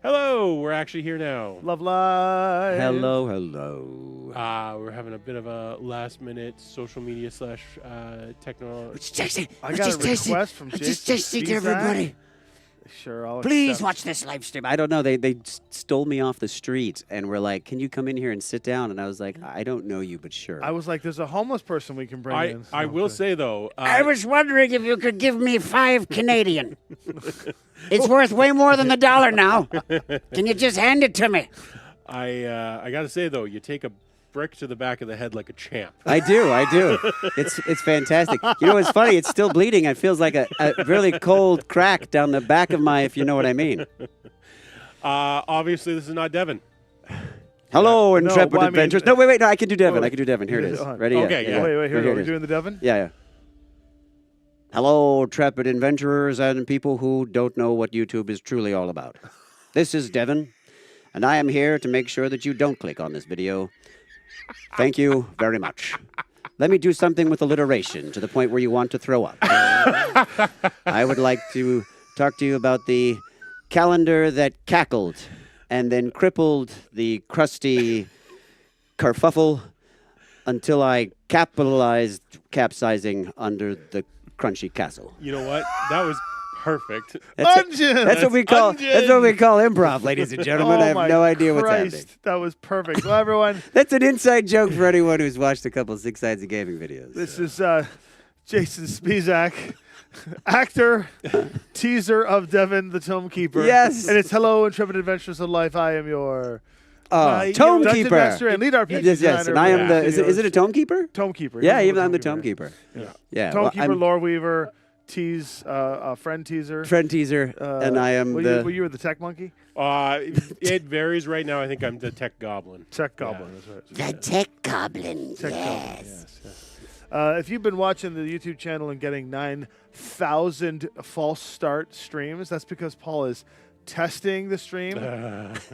Hello, we're actually here now. Love live. Hello, hello. We're having a bit of a last-minute social media / techno. I got a request from Jason. Just texting to everybody. Sure, I'll Please accept. watch this live stream. I don't know. They stole me off the street and were like, "Can you come in here and sit down?" And I was like, "I don't know you, but sure." I was like, there's a homeless person we can bring in. I will say though, I was wondering if you could give me 5 Canadian. It's worth way more than $1 now. Can you just hand it to me? I gotta say though, you take a brick to the back of the head like a champ. I do. It's fantastic. You know what's funny? It's still bleeding. It feels like a really cold crack down the back of my, if you know what I mean. Obviously, this is not Devin. Hello, No, intrepid well, I mean- adventurers. No, wait. No, I can do Devin. Wait. I can do Devin. Here it is. Ready? Okay, yeah. Wait, here. Here Are it we is. doing the Devin? Yeah. Hello, intrepid adventurers and people who don't know what YouTube is truly all about. This is Devin, and I am here to make sure that you don't click on this video. Thank you very much. Let me do something with alliteration to the point where you want to throw up. I would like to talk to you about the calendar that cackled and then crippled the crusty kerfuffle until I capsizing under the crunchy castle. You know what? That was perfect. That's what we call improv, ladies and gentlemen. I have no idea what's happening. That was perfect. Well, everyone, That's an inside joke for anyone who's watched a couple Six Sides of Gaming videos. this is Jason Spizak, actor, teaser of Devin the Tome Keeper. Yes. And it's hello, intrepid adventurers of life. I am your Tome Dungeon Keeper. Master and lead RPG Yes, designer. and I am for the. Is it a Tome Keeper? Tome Keeper? Yeah, He's even I'm the Tome Tome Keeper. Yeah. Tome well, Keeper, I'm lore weaver, friend teaser. friend teaser, and I am Well, you were the tech monkey? It varies right now. I think I'm the tech goblin. Tech goblin, that's right. The Tech Goblin. Tech Yes. goblin, yes. If you've been watching the YouTube channel and getting 9,000 false start streams, that's because Paul is testing the stream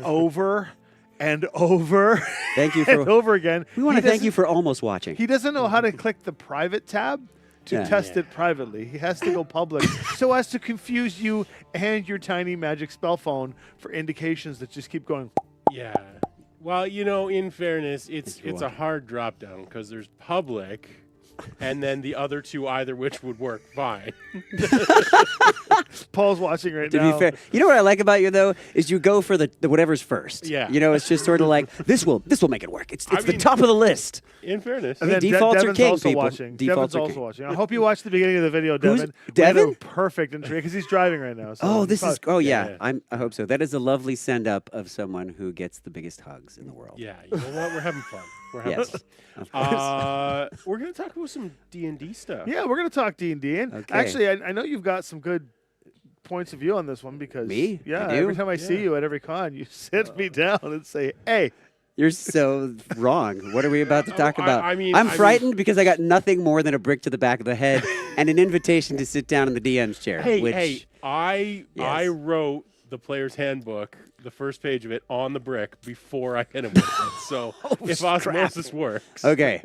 over and over Thank you and for. over again. We want He to thank doesn't- you for almost watching. He doesn't know how to click the private tab to Yeah. test it privately. He has to go public so as to confuse you and your tiny magic spell phone for indications that just keep going. Yeah. Well, you know, in fairness, it's you're a hard drop down because there's public, and then the other two, either which would work fine. Paul's watching right To now. be fair, you know what I like about you though is you go for the whatever's first. Yeah. You know, it's just sort of like this will make it work. It's I the mean- top of the list. In fairness, And Hey, then defaults are Devin's king, also people. watching. Defaults Devin's are also king. watching. I hope you watched the beginning of the video, Devin. Devin? We have a perfect intro because he's driving right now. So Oh, this is. Oh yeah, yeah. I hope so. That is a lovely send up of someone who gets the biggest hugs in the world. yeah. You know what? We're having fun. We're having Yes. fun. Of course. We're gonna talk about some D&D stuff. Yeah, we're gonna talk D&D. And Okay. actually, I know you've got some good points of view on this one because Me? Yeah, You do? every time I see Yeah. you at every con, you sit me down and say, "Hey, You're so wrong. What are we about to talk I- about? I mean- I'm frightened because I got nothing more than a brick to the back of the head and an invitation to sit down in the DM's chair. which, I Yes. wrote the player's handbook, the first page of it, on the brick before I hit him with it. So if osmosis works, Okay.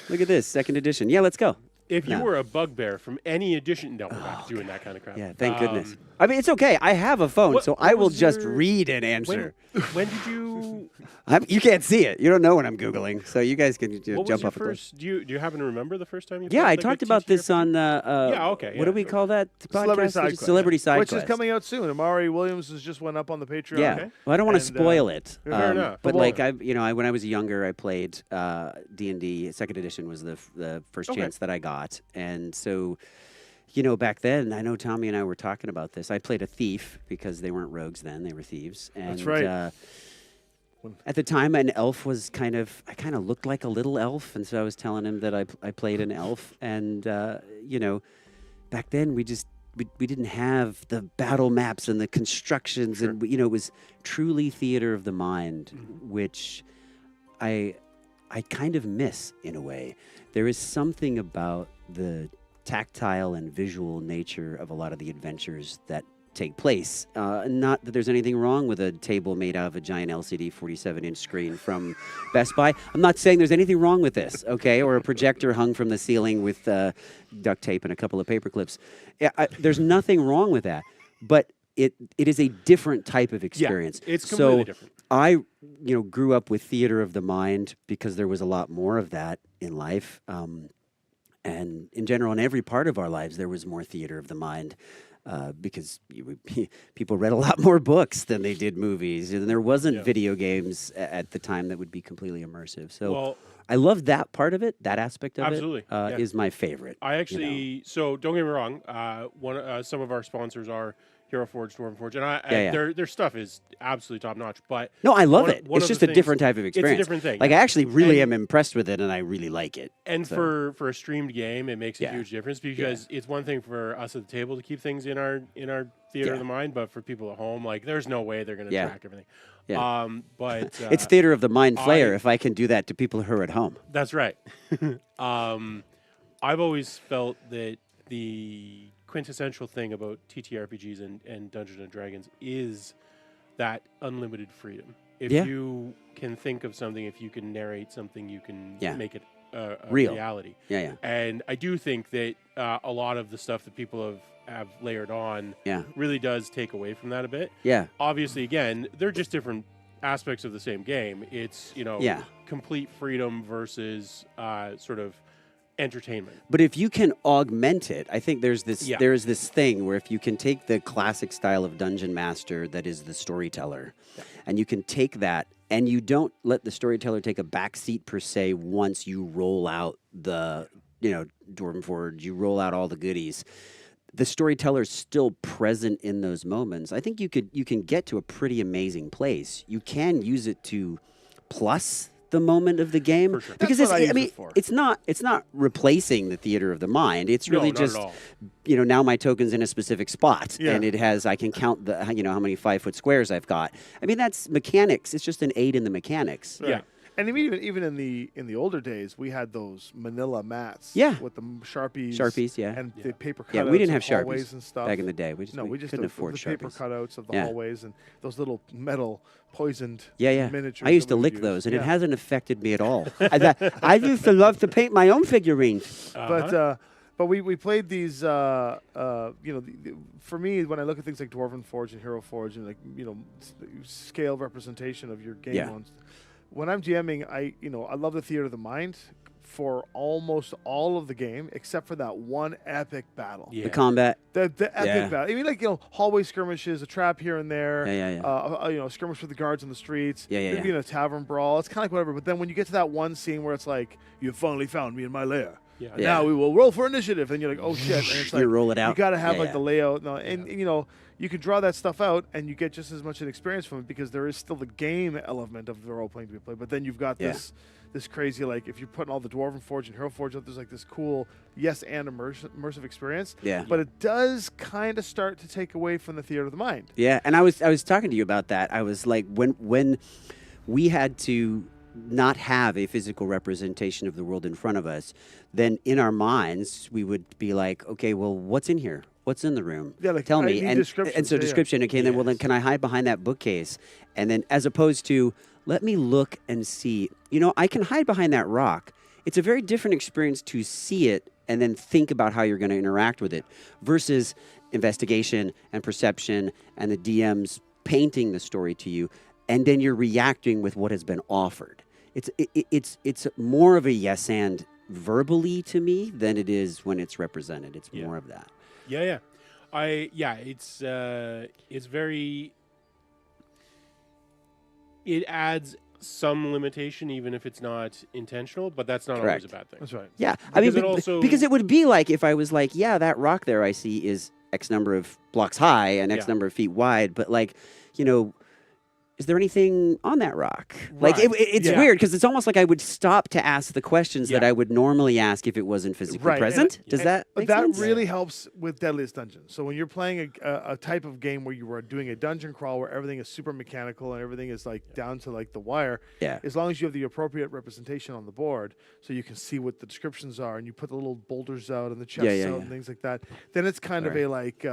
Look at this, second edition. Yeah, let's go. if you No. were a bugbear from any edition, no, we're not doing that kind of crap. Yeah, thank goodness. I mean, it's okay. I have a phone, what- so what I will was just your- read and answer. When did you? You can't see it. You don't know what I'm Googling, so you guys can What jump was your up a cliff. first? Do you happen to remember the first time you? Yeah, played, I like, a talked about this TTRPG? on. Yeah, okay, What do yeah, we sure. call that podcast? Celebrity Side Quest, Celebrity Side which Quest. is coming out soon." Amari Williams has just went up on the Patreon. Yeah. Okay. Well, I don't want to And, spoil it. fair enough. But Well, like when I was younger, I played D&D. Second edition was the first Okay. chance that I got, and so. Back then, I know Tommy and I were talking about this. I played a thief because they weren't rogues then; they were thieves. And, That's right. At the time, an elf was I kind of looked like a little elf, and so I was telling him that I played an elf. And back then we didn't have the battle maps and the constructions, and it was truly theater of the mind, which I kind of miss in a way. There is something about the tactile and visual nature of a lot of the adventures that take place. Not that there's anything wrong with a table made out of a giant LCD 47-inch screen from Best Buy. I'm not saying there's anything wrong with this, okay? Or a projector hung from the ceiling with duct tape and a couple of paper clips. Yeah, there's nothing wrong with that. But it is a different type of experience. it's completely different. I, grew up with theater of the mind because there was a lot more of that in life. And in general, in every part of our lives, there was more theater of the mind because people read a lot more books than they did movies. And there wasn't video games at the time that would be completely immersive. So I love that part of it. That aspect of it is my favorite. I actually, so don't get me wrong, some of our sponsors are Hero Forge, Dwarven Forge, and their stuff is absolutely top notch. But no, I love it. It's just a different type of experience. It's a different thing. Like I actually really am impressed with it, and I really like it. And for a streamed game, it makes a huge difference because it's one thing for us at the table to keep things in our theater of the mind, but for people at home, like there's no way they're going to track everything. Yeah. But it's theater of the mind flair if I can do that to people who are at home. That's right. I've always felt that the quintessential thing about TTRPGs and Dungeons and Dragons is that unlimited freedom. If you can think of something, if you can narrate something, you can make it a real reality. Yeah. And I do think that a lot of the stuff that people have layered on really does take away from that a bit. Yeah. Obviously, again, they're just different aspects of the same game. It's, complete freedom versus sort of entertainment. But if you can augment it, I think there's this thing where if you can take the classic style of dungeon master that is the storyteller, and you can take that and you don't let the storyteller take a backseat per se once you roll out the Dwarven Forge, you roll out all the goodies. The storyteller's still present in those moments. I think you can get to a pretty amazing place. You can use it to plus the moment of the game, for sure. Because it's not replacing the theater of the mind. It's really just now my token's in a specific spot, and I can count the how many 5-foot squares I've got. I mean, that's mechanics. It's just an aid in the mechanics. Right. And even in the older days, we had those manila mats with the Sharpies, and the paper cutouts. Yeah, we didn't have hallways Sharpies and stuff. back in the day. We just couldn't afford the Sharpies. paper cutouts of the hallways and those little metal poisoned miniatures. I used to lick those, and it hasn't affected me at all. I used to love to paint my own figurines. But we played these. For me, when I look at things like Dwarven Forge and Hero Forge and scale representation of your game, when I'm DMing, I love the theater of the mind for almost all of the game except for that one epic battle. The combat. The epic battle. I mean, hallway skirmishes, a trap here and there. Skirmish with the guards on the streets. Maybe in a tavern brawl. It's kind of like whatever. But then when you get to that one scene where it's like, you finally found me in my lair. Now we will roll for initiative. And you're like, oh shit. And it's like, you roll it out. You got to have the layout. You can draw that stuff out and you get just as much an experience from it because there is still the game element of the role playing to be played. But then you've got this crazy, like, if you're putting all the Dwarven Forge and Hero Forge out, there's like this cool and immersive experience. Yeah. But it does kind of start to take away from the theater of the mind. Yeah, and I was talking to you about that. I was like, when we had to not have a physical representation of the world in front of us, then in our minds we would be like, okay, well, what's in here? What's in the room? Yeah, like, tell me. And so description. Okay, then then can I hide behind that bookcase? And then as opposed to let me look and see. I can hide behind that rock. It's a very different experience to see it and then think about how you're going to interact with it versus investigation and perception and the DM's painting the story to you, and then you're reacting with what has been offered. It's more of a yes and verbally to me than it is when it's represented. It's more of that. Yeah. It's very. It adds some limitation, even if it's not intentional, but that's not always a bad thing. That's right. Yeah, Because it would be like if I was like, that rock there I see is X number of blocks high and X number of feet wide, but is there anything on that rock? Right. Like, it's weird because it's almost like I would stop to ask the questions that I would normally ask if it wasn't physically present. Does that make sense? That really helps with Deadliest Dungeon. So when you're playing a type of game where you are doing a dungeon crawl where everything is super mechanical and everything is like down to like the wire, as long as you have the appropriate representation on the board so you can see what the descriptions are and you put the little boulders out and the chests out and things like that, then it's kind of a like...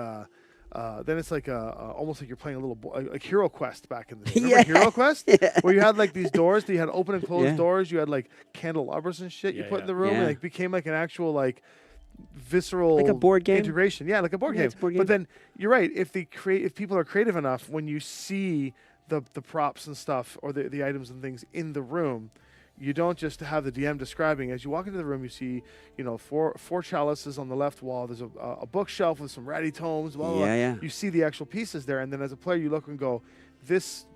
then it's like almost like you're playing a little like Hero Quest back in the day. Remember Hero Quest? Where you had like these doors, you had open and closed doors, you had like candelabras and shit you put in the room, and it became like an actual like visceral Like a board game? integration. Yeah, like a board game. It's a board But game. then you're right. If people are creative enough, when you see the props and stuff or the items and things in the room, you don't just have the DM describing. As you walk into the room, you see, four chalices on the left wall. There's a bookshelf with some ratty tomes. Blah, blah, blah. Yeah. You see the actual pieces there, and then as a player, you look and go, this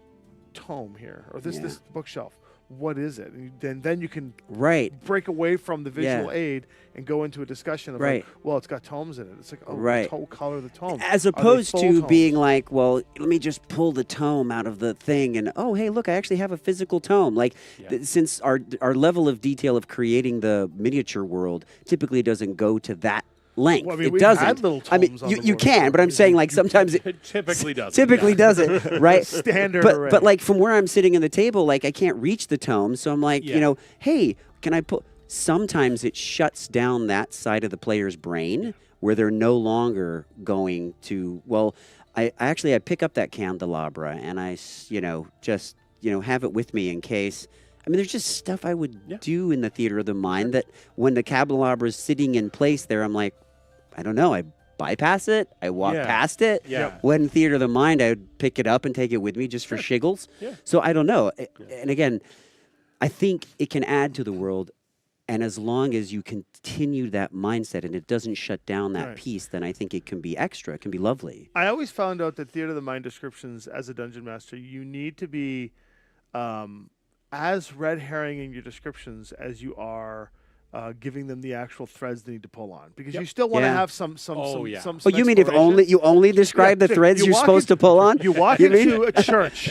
tome here or this bookshelf. What is it? And then you can break away from the visual aid and go into a discussion of like, well, it's got tomes in it. It's like, color the tome. As opposed to being like, well, let me just pull the tome out of the thing and, oh, hey, look, I actually have a physical tome. Like, since our level of detail of creating the miniature world typically doesn't go to that length. Well, I mean, it doesn't. Had little tomes on you can, but I'm saying like sometimes it typically doesn't. Typically doesn't, right? Standard array. But like from where I'm sitting in the table, like I can't reach the tome, so I'm like, hey, can I pull? Sometimes it shuts down that side of the player's brain where they're no longer going to. Well, I pick up that candelabra and I just have it with me in case. I mean, there's just stuff I would do in the theater of the mind that when the candelabra is sitting in place there, I'm like, I don't know. I bypass it. I walk past it. Yeah. When theater of the mind, I would pick it up and take it with me just for shiggles. Yeah. So I don't know. And again, I think it can add to the world. And as long as you continue that mindset and it doesn't shut down that piece, then I think it can be extra. It can be lovely. I always found out that theater of the mind descriptions as a dungeon master, you need to be as red herring in your descriptions as you are giving them the actual threads they need to pull on, because you still want to have some. Oh, you mean if you only describe the threads you're supposed to pull on? You walk into a church.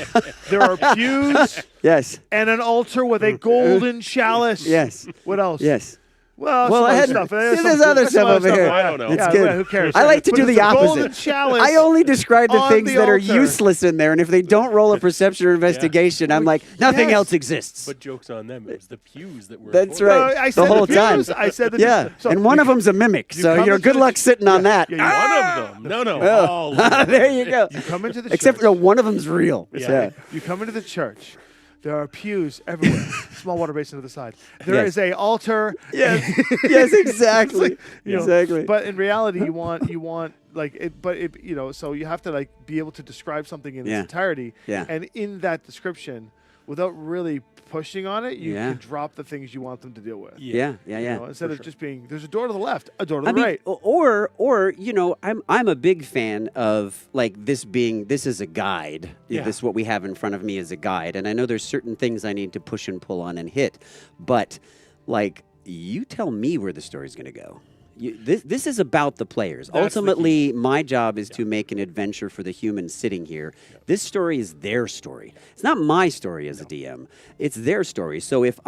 There are pews. Yes. And an altar with a golden chalice. Yes. What else? Yes. Well, I had stuff. There's other stuff over here. I don't know. It's good. Who cares? I like to do the golden opposite. chalice I only describe the on things the that are altar. useless in there, and if they don't roll a perception or investigation, I'm like, nothing else exists. But joke's on them. It was the pews that were. That's important. right. I said the whole time. I said the Yeah, so and one of them's a mimic, so come into good the luck sitting on that. One of them. No. Oh. All of them. There you go. You come into the Except church. for one of them's real. Yeah. You come into the church. There are pews everywhere. Small water basin to the side. There is a altar. Yes, yes, exactly. Exactly. But in reality, you want like it. But it, so you have to like be able to describe something in its entirety. Yeah. And in that description, without really pushing on it, you can drop the things you want them to deal with. Yeah. Instead of just being, there's a door to the left, a door to the right. Or I'm a big fan of like this is a guide. Yeah. This what we have in front of me is a guide, and I know there's certain things I need to push and pull on and hit, but like you tell me where the story's going to go. This is about the players. That's Ultimately, my job is to make an adventure for the humans sitting here. This story is their story. It's not my story as a DM. It's their story. So if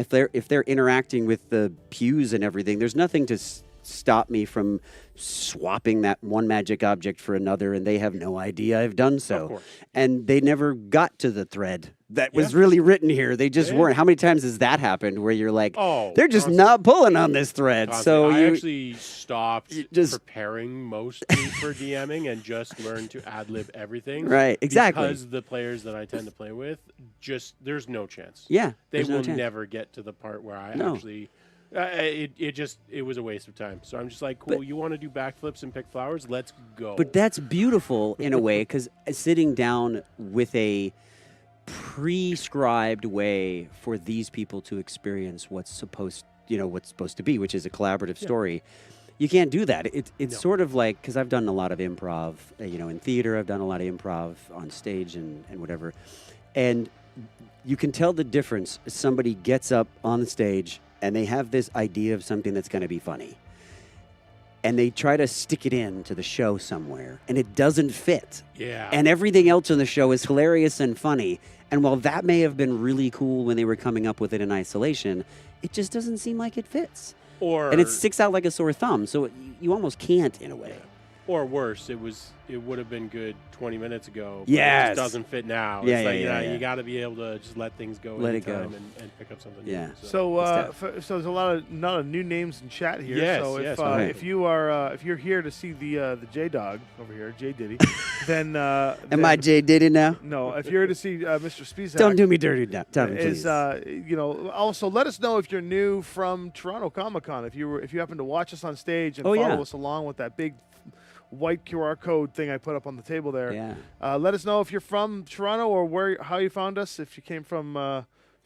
they're interacting with the pews and everything, there's nothing to stop me from swapping that one magic object for another, and they have no idea I've done so. And they never got to the thread that was really written here. They just weren't. How many times has that happened where you're like, they're just not pulling on this thread? So I actually stopped preparing mostly for DMing and just learned to ad-lib everything. Right, exactly. Because the players that I tend to play with, there's no chance. Yeah, they will never get to the part where I actually... it was a waste of time. So I'm just like, cool, you want to do backflips and pick flowers? Let's go. But that's beautiful in a way, because sitting down with a prescribed way for these people to experience what's supposed to be, which is a collaborative story. You can't do that. It's sort of like, because I've done a lot of improv, in theater. I've done a lot of improv on stage and whatever. And you can tell the difference. Somebody gets up on the stage and they have this idea of something that's going to be funny. And they try to stick it into the show somewhere, and it doesn't fit. Yeah. And everything else in the show is hilarious and funny. And while that may have been really cool when they were coming up with it in isolation, it just doesn't seem like it fits. And it sticks out like a sore thumb, so you almost can't in a way. Or worse, it was it would have been good 20 minutes ago. But Yes. it just doesn't fit now. Yeah, It's like, yeah. you got to be able to just let things go. Let it go. And pick up something. Yeah. New, So, so there's a lot of new names in chat here. Yes, so yes, okay. if you're here to see the J Dog over here, J Diddy, then Am I Jay Diddy now? No, if you're here to see Mr. Spizak, Don't do me dirty now. Tell me, is please. also let us know if you're new from Toronto Comic Con. If you happen to watch us on stage and Oh, follow yeah. us along with that big white QR code thing I put up on the table there. Yeah. Let us know if you're from Toronto or how you found us. If you came from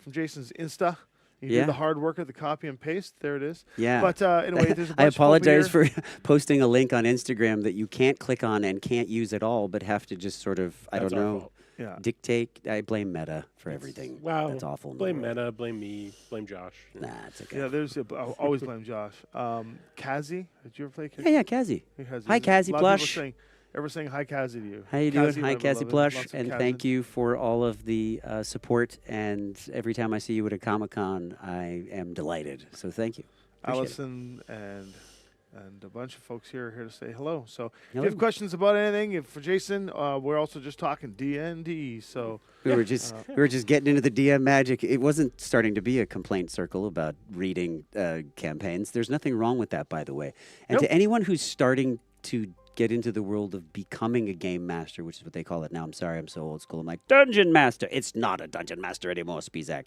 Jason's Insta, you Yeah. did the hard work of the copy and paste. There it is. Yeah. But anyway, there's a bunch I of people apologize here. for posting a link on Instagram that you can't click on and can't use at all, but have to just sort of, I That's don't our know, fault. Yeah. dictate. I blame Meta for everything. Wow. That's awful. in the Blame world. Meta, blame me, blame Josh. Nah, it's okay. Yeah, I'll always blame Josh. Kazi, did you ever play Kazi? Yeah, Cassie. Hey, Kazi. Hi, Kazi A lot of people Plush. ever saying hi, Kazi to you. How you doing? Kazi, Hi, my Cassie beloved. Plush, Lots of and Kazi. thank you for all of the support. And every time I see you at a Comic-Con, I am delighted. So thank you. Appreciate it. Allison and a bunch of folks here to say hello. So if Hello. you have questions about anything, for Jason, we're also just talking D&D. So We were just getting into the DM magic. It wasn't starting to be a complaint circle about reading campaigns. There's nothing wrong with that, by the way. And to anyone who's starting to get into the world of becoming a game master, which is what they call it now. I'm sorry, I'm so old school. I'm like, dungeon master. It's not a dungeon master anymore, Spizak.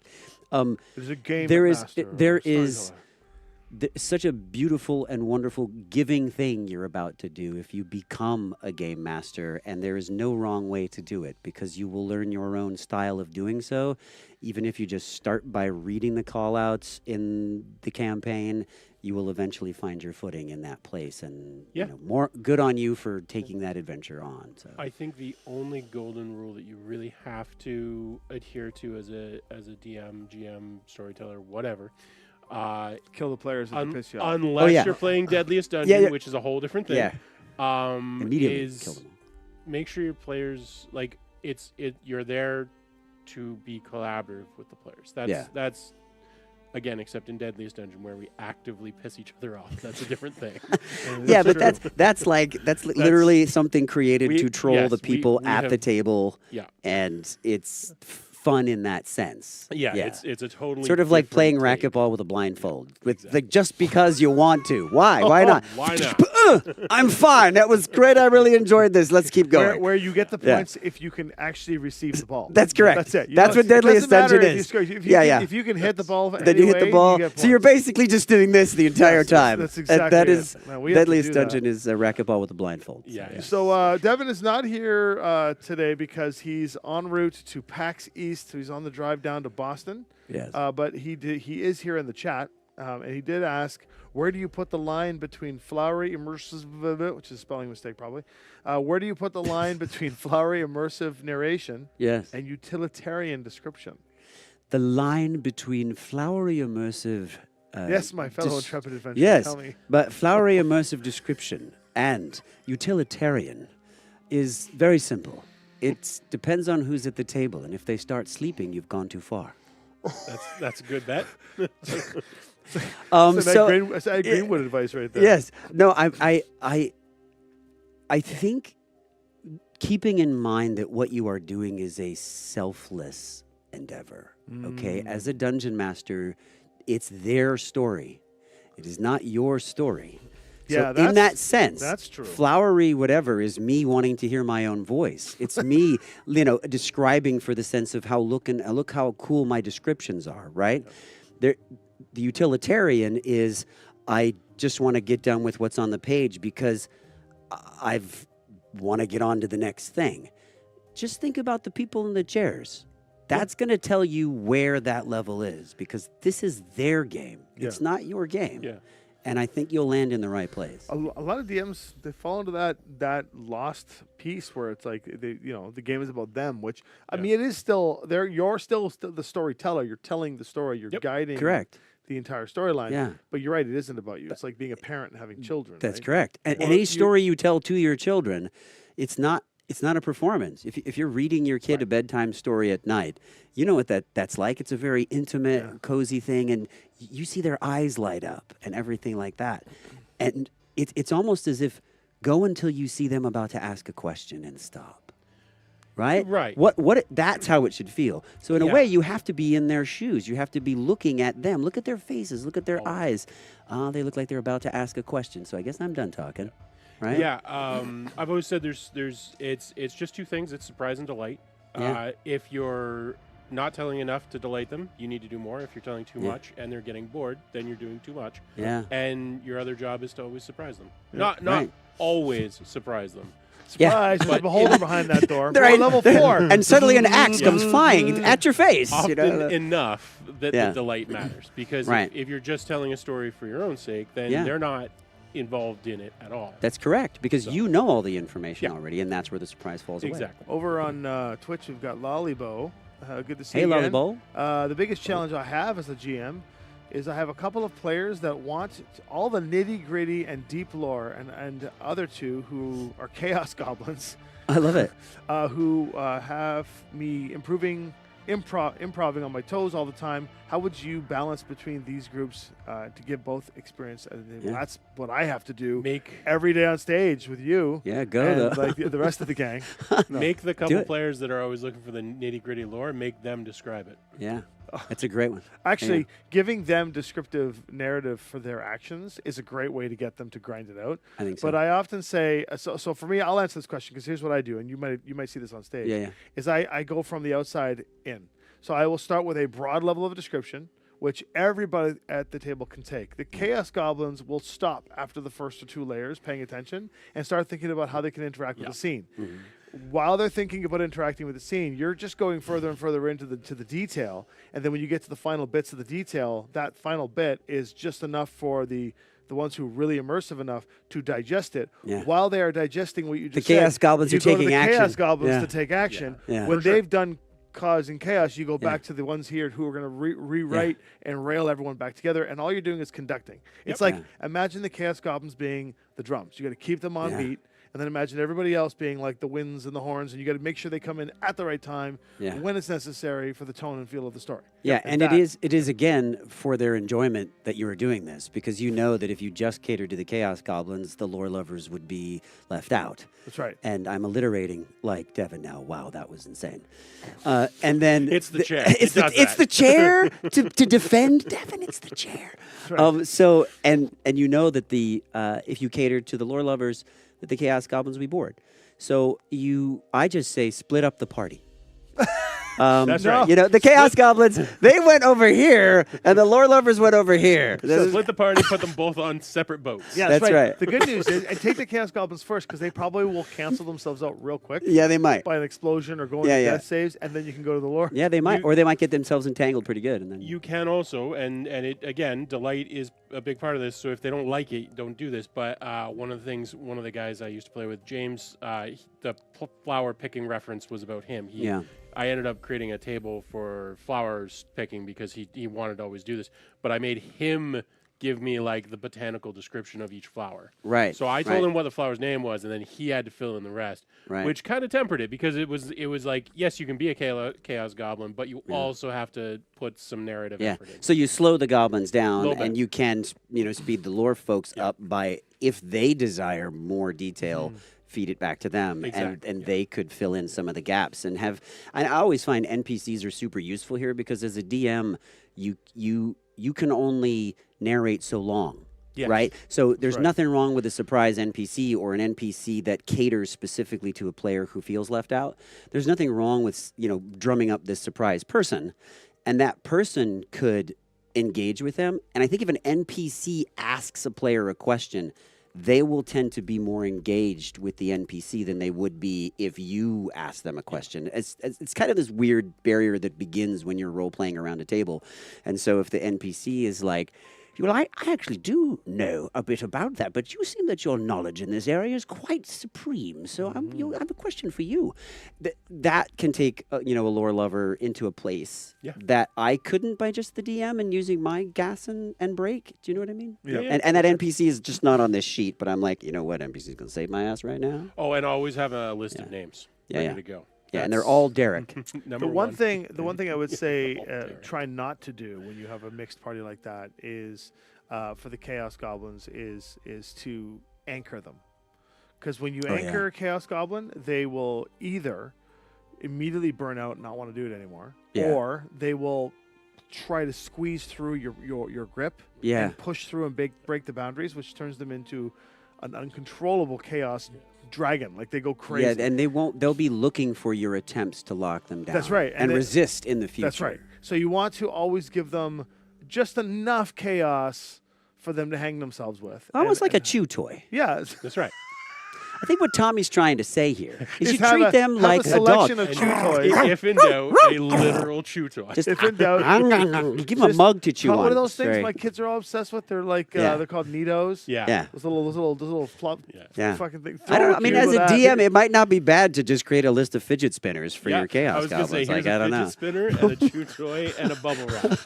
there's a game There is master, there or is storyteller. such a beautiful and wonderful giving thing you're about to do if you become a game master, and there is no wrong way to do it because you will learn your own style of doing so. Even if you just start by reading the call-outs in the campaign, you will eventually find your footing in that place, and more good on you for taking that adventure on. So I think the only golden rule that you really have to adhere to as a DM, GM, storyteller, whatever, Kill the players that piss you off. unless you're playing Deadliest Dungeon, yeah. which is a whole different thing. yeah, immediately is kill them all. make sure your players you're there to be collaborative with the players. That's again, except in Deadliest Dungeon where we actively piss each other off. That's a different thing. Yeah, but that's literally something created we- to troll yes, the people we at the have- table, Yeah. and it's fun in that sense. Yeah, it's a totally sort of like different playing take. racquetball with a blindfold, like just because you want to. Why? Why not? Why not? I'm fine. That was great. I really enjoyed this. Let's keep going. Where you get the Yeah. points if you can actually receive the ball. That's correct. That's it. That's what Deadliest Dungeon is. If you can hit the ball, Then you hit the ball. So you're basically just doing this the entire time. that's And exactly that it. is Man, we have to Deadliest do that. Dungeon is a racquetball with a blindfold. Yeah. So Devin is not here today because he's en route to PAX East. So he's on the drive down to Boston. Yes. But he is here in the chat, and he did ask, where do you put the line between flowery immersive, which is a spelling mistake probably. Where do you put the line between flowery immersive narration Yes. and utilitarian description? The line between flowery immersive. Yes, my fellow intrepid adventurer. Yes, Tell me. but flowery immersive description and utilitarian is very simple. It depends on who's at the table, and if they start sleeping, you've gone too far. That's a good bet. That's Greenwood advice right there. Yes. No, I think keeping in mind that what you are doing is a selfless endeavor. Okay, as a dungeon master, it's their story. It is not your story. Yeah, so in that sense, that's true. Flowery whatever is me wanting to hear my own voice. It's me, describing for the sense of look how cool my descriptions are, right? The utilitarian is I just want to get done with what's on the page because I want to get on to the next thing. Just think about the people in the chairs. That's going to tell you where that level is because this is their game. It's not your game. Yeah. And I think you'll land in the right place. A lot of DMs, they fall into that lost piece where it's like the game is about them, which I mean it is still there. You're still the storyteller. You're telling the story. You're guiding Correct. the entire storyline. Yeah. But you're right, it isn't about you. It's like being a parent and having children. That's right? correct. And Well, any story you tell to your children, it's not a performance. If you're reading your kid a bedtime story at night, you know what that's like. It's a very intimate, cozy thing, and you see their eyes light up and everything like that. And it's almost as if Go until you see them about to ask a question and stop. Right? Right. That's how it should feel. So in a way, you have to be in their shoes. You have to be looking at them. Look at their faces. Look at their eyes. They look like they're about to ask a question. So I guess I'm done talking. Right? Yeah. I've always said it's just two things. It's surprise and delight. Yeah. If you're not telling enough to delight them, you need to do more. If you're telling too much and they're getting bored, then you're doing too much. Yeah. And your other job is to always surprise them. Yeah. Not always surprise them. Surprise! There's a beholder behind that door. They're We're right. level 4. And suddenly an axe comes flying at your face. Often enough that Yeah. the delight matters. Because Right. if you're just telling a story for your own sake, then they're not involved in it at all. That's correct, because you know all the information Yeah. already, and that's where the surprise falls away. Exactly. Over on Twitch, we've got Lollybo. Good to see Hey, you again. Lollybo. The biggest challenge I have as a GM is I have a couple of players that want all the nitty-gritty and deep lore, and other two who are Chaos Goblins, I love it. who have me improving on my toes all the time. How would you balance between these groups to give both experience? And that's what I have to do every day on stage with you. Yeah, go and though. like the rest of the gang. Make the couple players that are always looking for the nitty-gritty lore, make them describe it. Yeah, that's a great one. Actually, giving them descriptive narrative for their actions is a great way to get them to grind it out. I think so. But I often say, so for me, I'll answer this question because here's what I do, and you might see this on stage. Yeah. Is I go from the outside in. So I will start with a broad level of description, which everybody at the table can take. The Chaos Goblins will stop after the first or two layers, paying attention, and start thinking about how they can interact with the scene. While they're thinking about interacting with the scene, you're just going further and further into the detail. And then when you get to the final bits of the detail, that final bit is just enough for the ones who are really immersive enough to digest it. Yeah. While they are digesting what you just The Chaos said, Goblins you are go to taking the action. Chaos Goblins Yeah. to take action. Yeah. When they've done causing chaos, you go back to the ones here who are going to rewrite and rail everyone back together, and all you're doing is conducting. It's like, imagine the Chaos Goblins being the drums. You got to keep them on beat, and then imagine everybody else being like the winds and the horns, and you got to make sure they come in at the right time when it's necessary for the tone and feel of the story. Yeah, and it is again for their enjoyment that you are doing this, because you know that if you just catered to the Chaos Goblins, the lore lovers would be left out. That's right. And I'm alliterating like Devin now. Wow, that was insane. And then It's the chair. It's the chair to defend Devin. It's the chair. right. So and you know that the if you cater to the lore lovers, that the Chaos Goblins will be bored. So I just say split up the party. That's right. You know, the Chaos Goblins, they went over here, and the lore lovers went over here. So split the party, put them both on separate boats. Yeah, That's right. The good news is, and take the Chaos Goblins first, because they probably will cancel themselves out real quick. Yeah, they might. By an explosion or going to death saves, and then you can go to the lore. Yeah, they might, or they might get themselves entangled pretty good, and then You can also, and it again, delight is a big part of this. So if they don't like it, don't do this. But one of the guys I used to play with, James, the flower picking reference was about him. I ended up creating a table for flowers picking because he wanted to always do this. But I made him give me like the botanical description of each flower. Right. So I told him what the flower's name was, and then he had to fill in the rest. Right. Which kind of tempered it, because it was like, yes, you can be a Chaos Goblin, but you also have to put some narrative effort in. So you slow the goblins down, Little and bit. you can speed the lore folks up by, if they desire more detail, feed it back to them, and they could fill in some of the gaps and have. I always find NPCs are super useful here, because as a DM, you can only narrate so long. Yes. Right? So there's nothing wrong with a surprise NPC or an NPC that caters specifically to a player who feels left out. There's nothing wrong with, drumming up this surprise person, and that person could engage with them. And I think if an NPC asks a player a question, they will tend to be more engaged with the NPC than they would be if you ask them a question. It's kind of this weird barrier that begins when you're role-playing around a table. And so if the NPC is like, well, I actually do know a bit about that, but you seem that your knowledge in this area is quite supreme. So I have a question for you. That can take a lore lover into a place that I couldn't by just the DM and using my gas and break. Do you know what I mean? Yeah. And that NPC is just not on this sheet, but I'm like, you know what? NPC is going to save my ass right now. Oh, and always have a list of names ready to go. Yeah, and they're all Derek. The one thing I would say, try not to do when you have a mixed party like that is, for the Chaos Goblins, is to anchor them, Because when you anchor a Chaos Goblin, they will either immediately burn out and not want to do it anymore, or they will try to squeeze through your grip and push through and break the boundaries, which turns them into an uncontrollable chaos dragon. Like they go crazy. Yeah, and they'll be looking for your attempts to lock them down. That's right. And resist in the future. That's right. So you want to always give them just enough chaos for them to hang themselves with. Almost like a chew toy. Yeah. That's right. I think what Tommy's trying to say here is you have treat them like a a dog. selection of chew toys. If in doubt, a literal chew toy. Just If in doubt, you give them a mug to chew on. What are those things Sorry. my kids are all obsessed with? They're like they're called Neatos. Yeah. Those little flop Yeah. fucking things. I don't know. I mean, as a DM, it might not be bad to just create a list of fidget spinners for your I chaos was gonna goblins. say, here's Like, I don't a know. fidget spinner and a chew toy and a bubble wrap.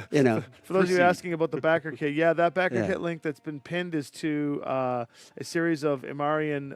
You know. For those of you asking about the backer kit, that backer Yeah. kit link that's been pinned is to a series of Imarian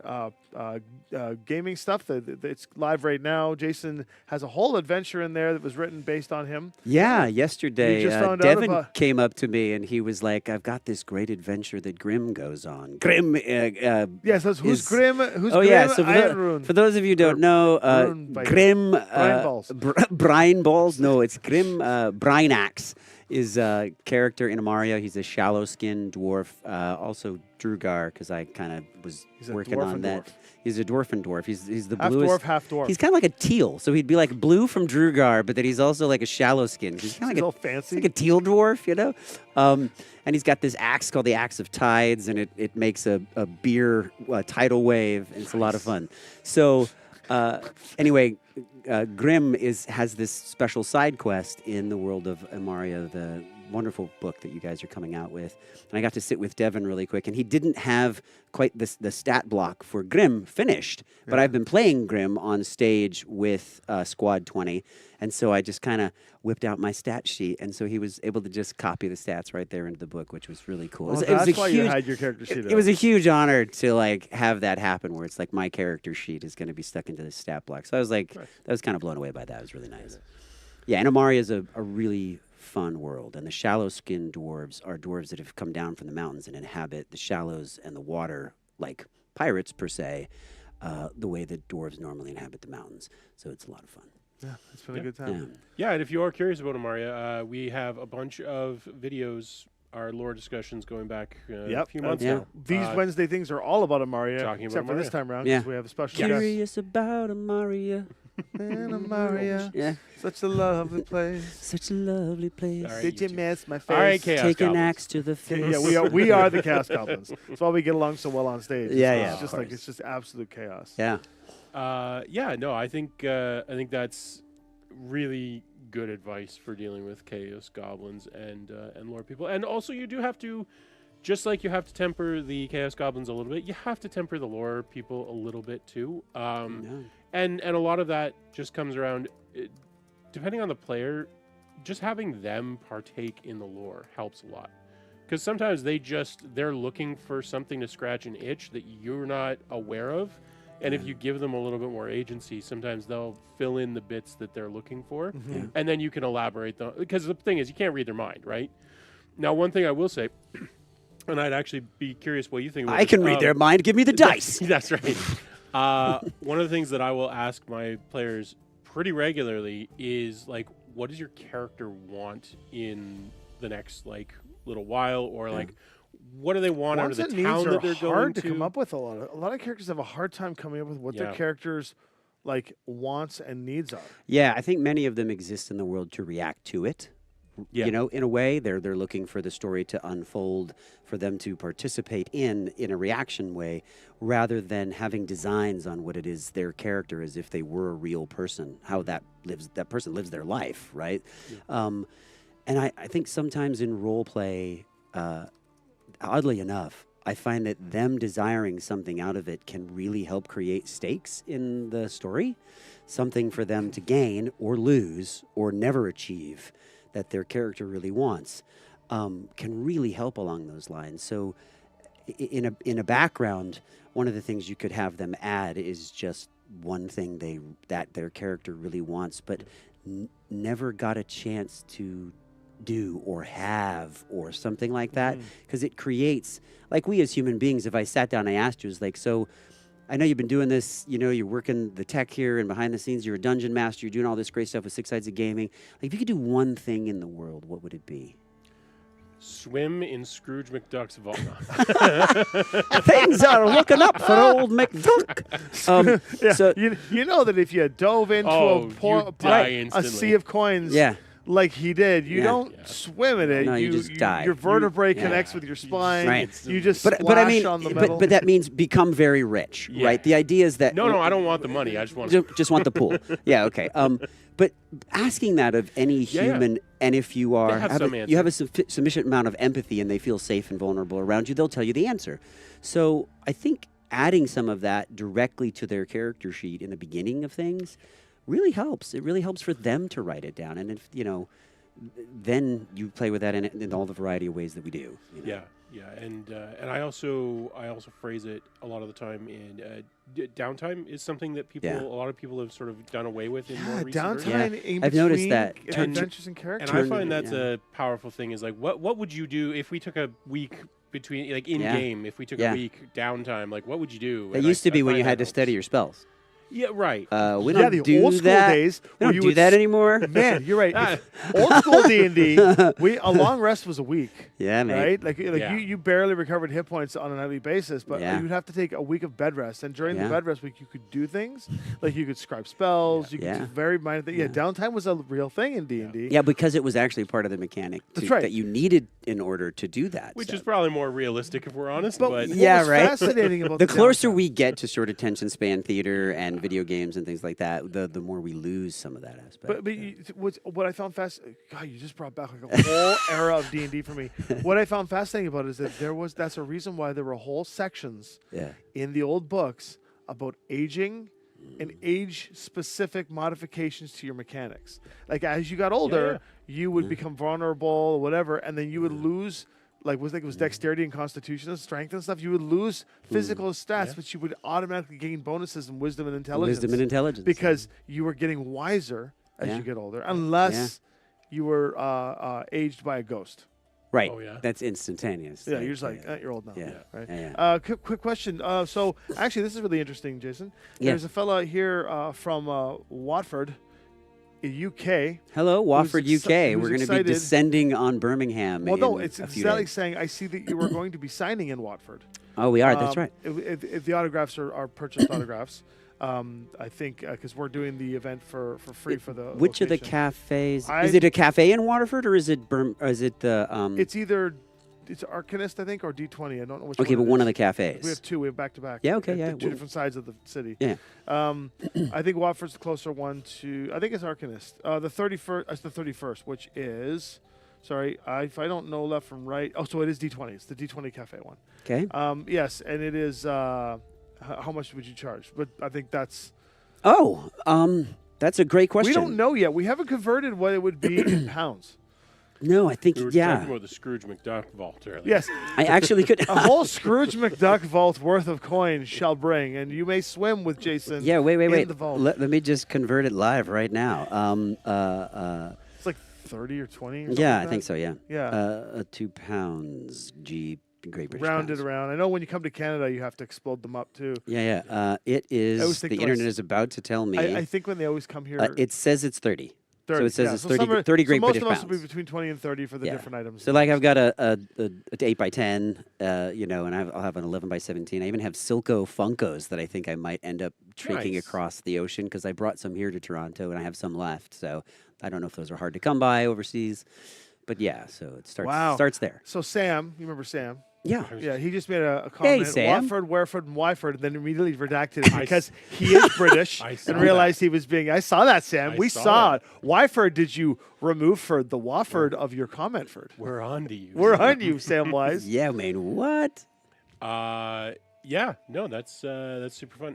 gaming stuff. It's live right now. Jason has a whole adventure in there that was written based on him. Yeah, yesterday, You just found out Devin about- came up to me and he was like, I've got this great adventure that Grimm goes on. Grimm. Yes, that's who's is- Grimm? Who's Oh, Grimm? yeah. So Iron Rune. for those of you who don't know, Rune Biter. Grimm. Brine balls. Brine balls? No, it's Grimm. Brine Axe is a character in Amaria. He's a shallow skinned dwarf. Also Drugar, because I kind of was He's a working dwarf on and that. dwarf. He's a dwarf. He's the Half bluest. dwarf, half dwarf. He's kind of like a teal, so he'd be like blue from Drugar, but then he's also like a shallow skin. He's kind He's of all like fancy. like a teal dwarf, you know. And he's got this axe called the Axe of Tides, and it makes a beer tidal wave, and it's a lot of fun. So anyway, Grimm has this special side quest in the world of Amaria, the wonderful book that you guys are coming out with. And I got to sit with Devin really quick, and he didn't have quite the stat block for Grimm finished, but I've been playing Grimm on stage with Squad 20, and so I just kind of whipped out my stat sheet, and so he was able to just copy the stats right there into the book, which was really cool. Well, It was that's a why huge, you had your character sheet. it was a huge honor to like have that happen, where it's like my character sheet is going to be stuck into the stat block. So I was like, I was kind of blown away by that. It was really nice. Yeah, and Amaria is a really fun world, and the shallow-skinned dwarves are dwarves that have come down from the mountains and inhabit the shallows and the water, like pirates per se, the way that dwarves normally inhabit the mountains. So it's a lot of fun. Yeah, it's been a good time. Yeah, and if you are curious about Amaria, we have a bunch of videos, our lore discussions going back a few months now. These Wednesday things are all about Amaria, Talking about except for this Amaria. time around, Yeah. because we have a special guest. Curious about Amaria. And Amaria, Yeah, such a lovely place. such a lovely place. All right, Did you YouTube. miss my face? All right, Chaos Take an Goblins. axe to the face. Yeah, we are the Chaos Goblins. That's why we get along so well on stage. Yeah, It's yeah, just of like course. it's just absolute chaos. Yeah. No, I think that's really good advice for dealing with Chaos Goblins and lore people. And also, you do have to, just like you have to temper the Chaos Goblins a little bit, you have to temper the lore people a little bit too. And a lot of that just comes around, depending on the player, just having them partake in the lore helps a lot. Because sometimes they're looking for something to scratch an itch that you're not aware of. And if you give them a little bit more agency, sometimes they'll fill in the bits that they're looking for. Yeah. And then you can elaborate them. Because the thing is, you can't read their mind, right? Now, one thing I will say, and I'd actually be curious what you think about I this, can read their mind. Give me the dice. That's right. One of the things that I will ask my players pretty regularly is, like, what does your character want in the next, like, little while? Or, like, what do they want out of Wants the and town needs that are they're going hard to? to come up with. A lot of characters have a hard time coming up with what their Yeah. characters like wants and needs are. Yeah, I think many of them exist in the world to react to it. Yeah. You know, in a way, they're looking for the story to unfold, for them to participate in a reaction way, rather than having designs on what it is their character as if they were a real person, how that person lives their life, right? Yeah. And I think sometimes in role play, oddly enough, I find that them desiring something out of it can really help create stakes in the story, something for them to gain or lose or never achieve that their character really wants, can really help along those lines. So in a background, one of the things you could have them add is just one thing that their character really wants, but never got a chance to do or have or something like that, because it creates, like, we as human beings, if I sat down and I asked you, is like, so I know you've been doing this, you're working the tech here and behind the scenes, you're a dungeon master, you're doing all this great stuff with Six Sides of Gaming. Like, if you could do one thing in the world, what would it be? Swim in Scrooge McDuck's vault. Things are looking up for old McDuck. Yeah, So, you know that if you dove into you die a instantly. sea of coins, yeah. like he did, you Yeah. don't swim in it. No, you just die. Your vertebrae Yeah. connects with your spine. Right. You just But splash I mean, on the metal. but that means become very rich, Yeah. right? The idea is that No, I don't want the money. I just want. just want the pool. Yeah, okay. But asking that of any Yeah. human, and if you are have some you have a sufficient amount of empathy and they feel safe and vulnerable around you, they'll tell you the answer. So I think adding some of that directly to their character sheet in the beginning of things really helps. It really helps for them to write it down, and if then you play with that in all the variety of ways that we do. Yeah, and I also phrase it a lot of the time in downtime is something that a lot of people have sort of done away with in more recent versions. downtime in I've noticed between that. adventures and characters. And I find that's a powerful thing. Is like, what would you do if we took a week between, like in game, if we took a week downtime? Like, what would you do? It used to be when you had to study your spells. Yeah, right. We don't the do old school that. days. We where don't you do would that anymore. Man, you're right. Old school D&D, a long rest was a week. Yeah, mate. Right? Like Yeah. you barely recovered hit points on a nightly basis, but Yeah. you'd have to take a week of bed rest. And during Yeah. the bed rest week, you could do things. Like you could scribe spells. You could do very minor things. Yeah, downtime was a real thing in D&D. Yeah, because it was actually part of the mechanic that you needed in order to do that. Which is probably more realistic if we're honest. But But what Yeah, was right. fascinating about the closer downtime- we get to sort of attention span theater and video games and things like that, the more we lose some of that aspect. But what I found fascinating, God, you just brought back like a whole era of D&D for me. What I found fascinating about it is that that's a reason why there were whole sections in the old books about aging and age-specific modifications to your mechanics. Like as you got older, you would become vulnerable or whatever, and then you would lose. Like it was dexterity and constitution and strength and stuff. You would lose physical stats, but you would automatically gain bonuses in wisdom and intelligence. Because you were getting wiser as you get older, unless you were aged by a ghost. Right. Oh, yeah. That's instantaneous. Yeah, you're just like, you're old now. Yeah. Right? Yeah. Quick question. So actually, this is really interesting, Jason. Yeah. There's a fella here from Watford, UK. Hello, Watford, who's UK. who's We're going to be excited. descending on Birmingham. Well, no, in it's a few exactly days. saying, I see that you were going to be signing in Watford. Oh, we are. That's right. If the autographs are purchased autographs, I think because we're doing the event for free for the Which of the location. cafes? Is it a cafe in Waterford or is it the? It's either it's Arcanist, I think, or D20. I don't know which. Okay, one but it one is. of the cafes. We have two. We have back to back. Yeah, okay, at yeah. Two different sides of the city. Yeah. I think Watford's the closer one to. I think it's Arcanist. The 31st. It's the 31st, which is. Sorry, if I don't know left from right. Oh, so it is D20. It's the D20 cafe one. Okay. Yes, and it is. How much would you charge? But I think that's. Oh, that's a great question. We don't know yet. We haven't converted what it would be in pounds. No, I think we were yeah. talking about the Scrooge McDuck vault earlier. Yes. I actually could. A whole Scrooge McDuck vault worth of coins shall bring, and you may swim with Jason. Yeah, wait. in the vault. Let me just convert it live right now. It's like 30 or 20. Or something Yeah, like I think so. Yeah. Yeah. 2 pounds. Great British Rounded pounds. around. I know when you come to Canada, you have to explode them up too. Yeah. It always is. think The like internet is about to tell me. I think when they always come here, it says it's 30. 30. So it says yeah. it's So 30, some are- 30 Great so most British of us pounds. will be between 20 and 30 for the Yeah. different items. So like I've got a 8 by 10, and I'll have an 11 by 17. I even have Silco Funkos that I think I might end up taking Nice. across the ocean because I brought some here to Toronto and I have some left. So I don't know if those are hard to come by overseas, but yeah. So it starts there. So Sam, you remember Sam? Yeah. Yeah, he just made a comment. Sam. Watford, Werford, and Wyford, and then immediately redacted it because he is British I saw and realized he was being. I saw that, Sam. I We saw saw that. it. Wyford, did you remove for the Wofford of your comment, Ford? We're on to you. We're on you, Sam Wise. Yeah, man. What? Yeah. No, that's super fun.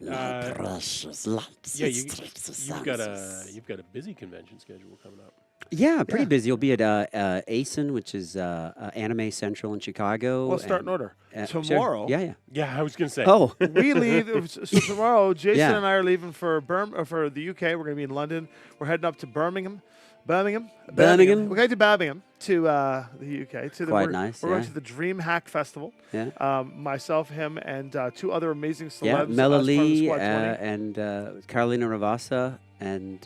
Precious light Yeah, you've got a busy convention schedule coming up. Yeah, pretty Yeah. busy. You'll be at ASIN, which is Anime Central in Chicago. Let's start in order. Sure. Tomorrow, Yeah, yeah. Yeah, I was gonna say. Oh, we leave. So tomorrow, Jason Yeah. and I are leaving for for the UK. We're going to be in London. We're heading up to Birmingham. Birmingham? We're going to Birmingham to the UK. Quite we're, nice, We're going yeah. to the Dream Hack Festival. yeah. Myself, him, and two other amazing celebs. Yeah, as part of the Melanie Squad 20. and Carolina Ravassa and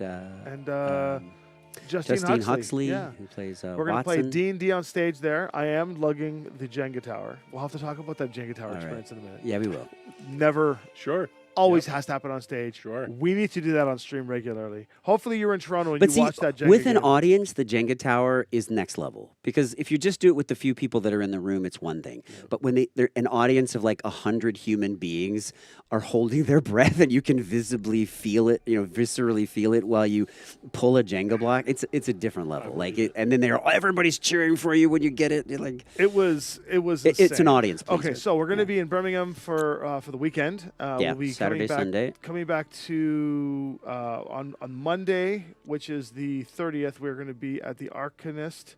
Justine Huxley, Yeah. who plays We're going to play Watson. D&D on stage there. I am lugging the Jenga Tower. We'll have to talk about that Jenga Tower All right. experience in a minute. Yeah, we will. Never, Sure. always has to happen on stage. Sure. We need to do that on stream regularly. Hopefully you're in Toronto and But you see, watch that Jenga with an game. audience, the Jenga Tower is next level. Because if you just do it with the few people that are in the room, it's one thing. But when they're an audience of like 100 human beings are holding their breath and you can visibly feel it, viscerally feel it while you pull a Jenga block, it's a different level. And then everybody's cheering for you when you get it. You're like, It was it's insane. an audience pleaser. Okay, so we're going to be in Birmingham for the weekend. Yeah, we'll be Saturday, Sunday. Coming back to on Monday, which is the 30th, we're going to be at the Arcanist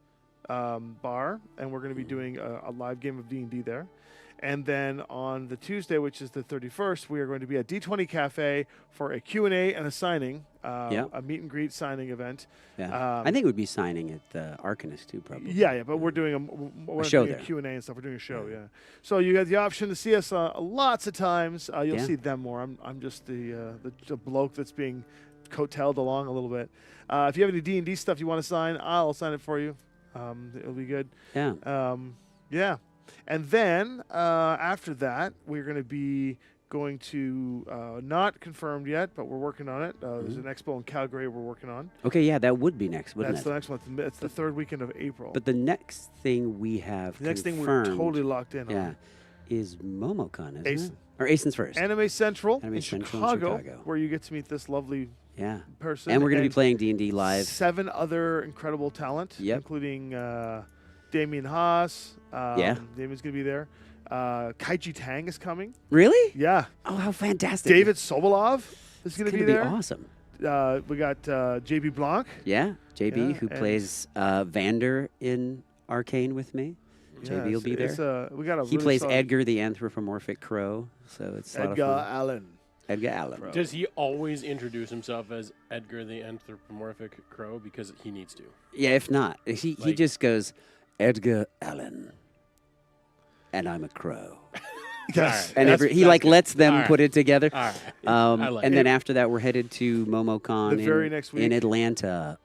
bar, and we're going to be doing a live game of D&D there. And then on the Tuesday, which is the 31st, we are going to be at D20 Cafe for a Q&A and a signing, a meet and greet signing event. Yeah. I think it would be signing at the Arcanist too, probably. Yeah, but we're doing we're show doing there. a Q&A and stuff. We're doing a show, yeah. So you have the option to see us lots of times. You'll Yeah. see them more. I'm just the bloke that's being coattailed along a little bit. If you have any D&D stuff you want to sign, I'll sign it for you. It'll be good. Yeah. Yeah. And then after that, we're going to be going to, not confirmed yet, but we're working on it. There's an expo in Calgary we're working on. Okay, yeah, that would be next, wouldn't That's it? the next month. It's the third weekend of April. But the next thing we have the next thing we're confirmed, totally locked in yeah, on. is MomoCon, isn't ASIN. it? Or ASIN's first. Anime Central, Anime in, Central in Chicago, Chicago. where you get to meet this lovely Yeah. person. And we're going to be playing D&D live. 7 other incredible talent, Yep. including Damien Haas. Yeah. Damien's going to be there. Kaiji Tang is coming. Really? Yeah. Oh, how fantastic. David Sobolov is going to be there. Awesome. We got JB Blanc. Yeah, JB, Yeah, who and- plays Vander in Arcane with me. JB will be there. We got a He really plays solid- Edgar the anthropomorphic crow, so it's a lot Edgar of fun. Allen. Edgar Allen. Does he always introduce himself as Edgar the anthropomorphic crow because he needs to? Yeah, if not, he Like- just goes, Edgar Allen, and I'm a crow. Yes. And That's- he that's like good. lets them All right. put it together. All right. I like And it. then after that, we're headed to MomoCon The very next week. in Atlanta.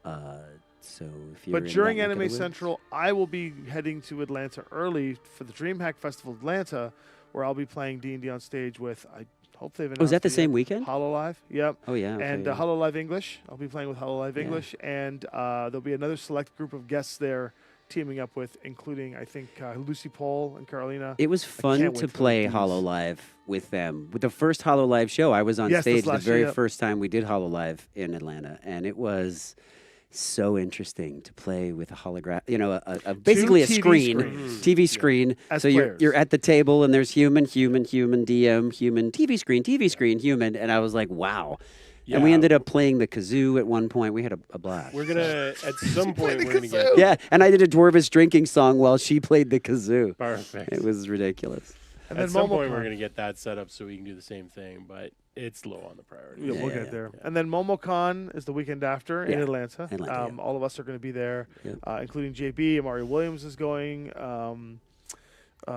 So if you're But in during that neck of Anime the woods- Central, I will be heading to Atlanta early for the DreamHack Festival Atlanta, where I'll be playing D&D on stage with, I hope they've announced Oh, is that the it same yet, weekend? HoloLive. Yep. Oh yeah. Okay, And yeah. HoloLive English. I'll be playing with HoloLive Yeah. English. And there'll be another select group of guests there teaming up with, including, I think, Lucy Pohl and Carolina. It was fun can't to wait for play these. HoloLive with them. With the first HoloLive show, I was on Yes, this stage the last year, very yep. first time we did HoloLive in Atlanta, and it was so interesting to play with a holograph. Basically a TV screen, screens. TV screen. As So players. you're at the table, and there's human, DM, human, TV screen, human, and I was like, wow. And we Yeah. ended up playing the kazoo at one point. We had a blast. We're gonna at some point the we're gonna kazoo. get Yeah, and I did a Dwarvish drinking song while she played the kazoo. perfect. It was ridiculous. And At then some point MomoCon. we're gonna get that set up so we can do the same thing, but it's low on the priority. Yeah, we'll Yeah, get yeah, there. And then MomoCon is the weekend after in Yeah, Atlanta. Atlanta, yeah. All of us are going to be there, Yep. including JB. Amari Williams is going.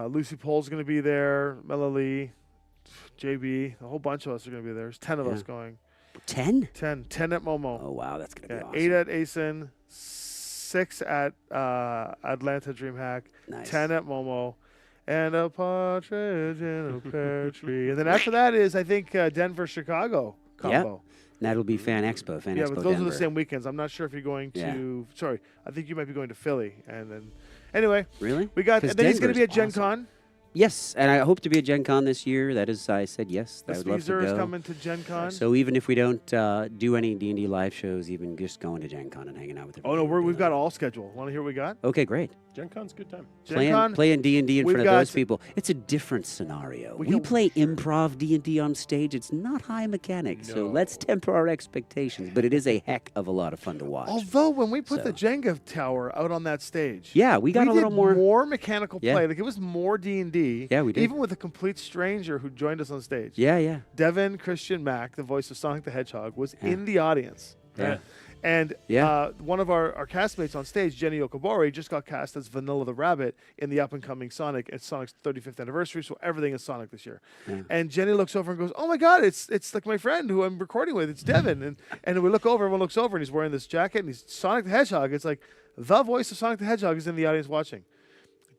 Lucy Pohl's going to be there. Melanie, JB. A whole bunch of us are going to be there. There's 10 of us Yeah. going. 10? 10 at Momo. Oh, wow, that's going to be awesome. 8 at ASIN, 6 at Atlanta DreamHack, Nice. 10 at Momo, and a partridge in a pear tree. And then after that is, I think, Denver, Chicago combo. That'll be Fan Expo, Yeah, Expo but those are Denver. the same weekends. I'm not sure if you're going Yeah. to. Sorry, I think you might be going to Philly, and then anyway, Really? we got. 'Cause And then he's going to be at Denver's Gen awesome. Con. Yes, and I hope to be at Gen Con this year. That is, I said yes. The I would love to Speezer is go. coming to Gen Con. So even if we don't do any D&D live shows, even just going to Gen Con and hanging out with Oh, everybody. no, we've got all scheduled. Want to hear what we got? Okay, great. Gen Con's a good time. Gen Con, Playing D&D in we've front of got- those people. It's a different scenario. We We can- play improv D&D on stage. It's not high mechanics, so No. let's temper our expectations. But it is a heck of a lot of fun to watch. Although when we put the So. Jenga tower out on that stage, Yeah, we got a little did more. mechanical Yeah. play. Like it was more D&D. Yeah, we did. Even with a complete stranger who joined us on stage. Yeah, yeah. Devin Christian Mack, the voice of Sonic the Hedgehog, was Yeah. in the audience. Yeah. And Yeah. one of our castmates on stage, Jenny Okobori, just got cast as Vanilla the Rabbit in the up-and-coming Sonic. It's Sonic's 35th anniversary, so everything is Sonic this year. Yeah. And Jenny looks over and goes, "Oh my God, it's like my friend who I'm recording with. It's Devin." And we look over, everyone looks over, and he's wearing this jacket, and he's Sonic the Hedgehog. It's like the voice of Sonic the Hedgehog is in the audience watching.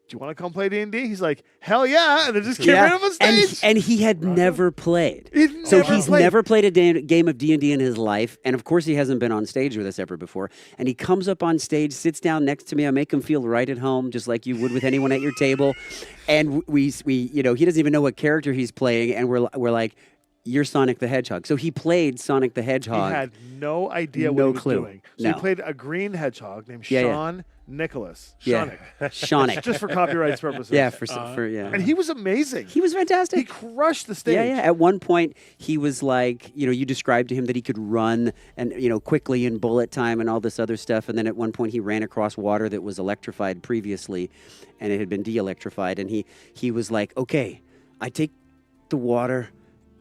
Do you want to come play D&D? He's like, "Hell yeah!" And they just came right up on stage. And he had never played. He'd So never he's played. never played a game of D&D in his life, and of course he hasn't been on stage with us ever before. And he comes up on stage, sits down next to me. I make him feel right at home, just like you would with anyone at your table. And we he doesn't even know what character he's playing, and we're like, "You're Sonic the Hedgehog." So he played Sonic the He Hedgehog. had no idea what No he was clue. doing. So No. he played a green hedgehog named Yeah, yeah. Sean Nicholas. Yeah. Sonic. Sonic. Just for copyrights purposes. Yeah, for yeah. And he was amazing. He was fantastic. He crushed the stage. Yeah, yeah. At one point, he was like, you described to him that he could run and, quickly in bullet time and all this other stuff. And then at one point, he ran across water that was electrified previously, and it had been de-electrified. And he was like, "Okay, I take the water."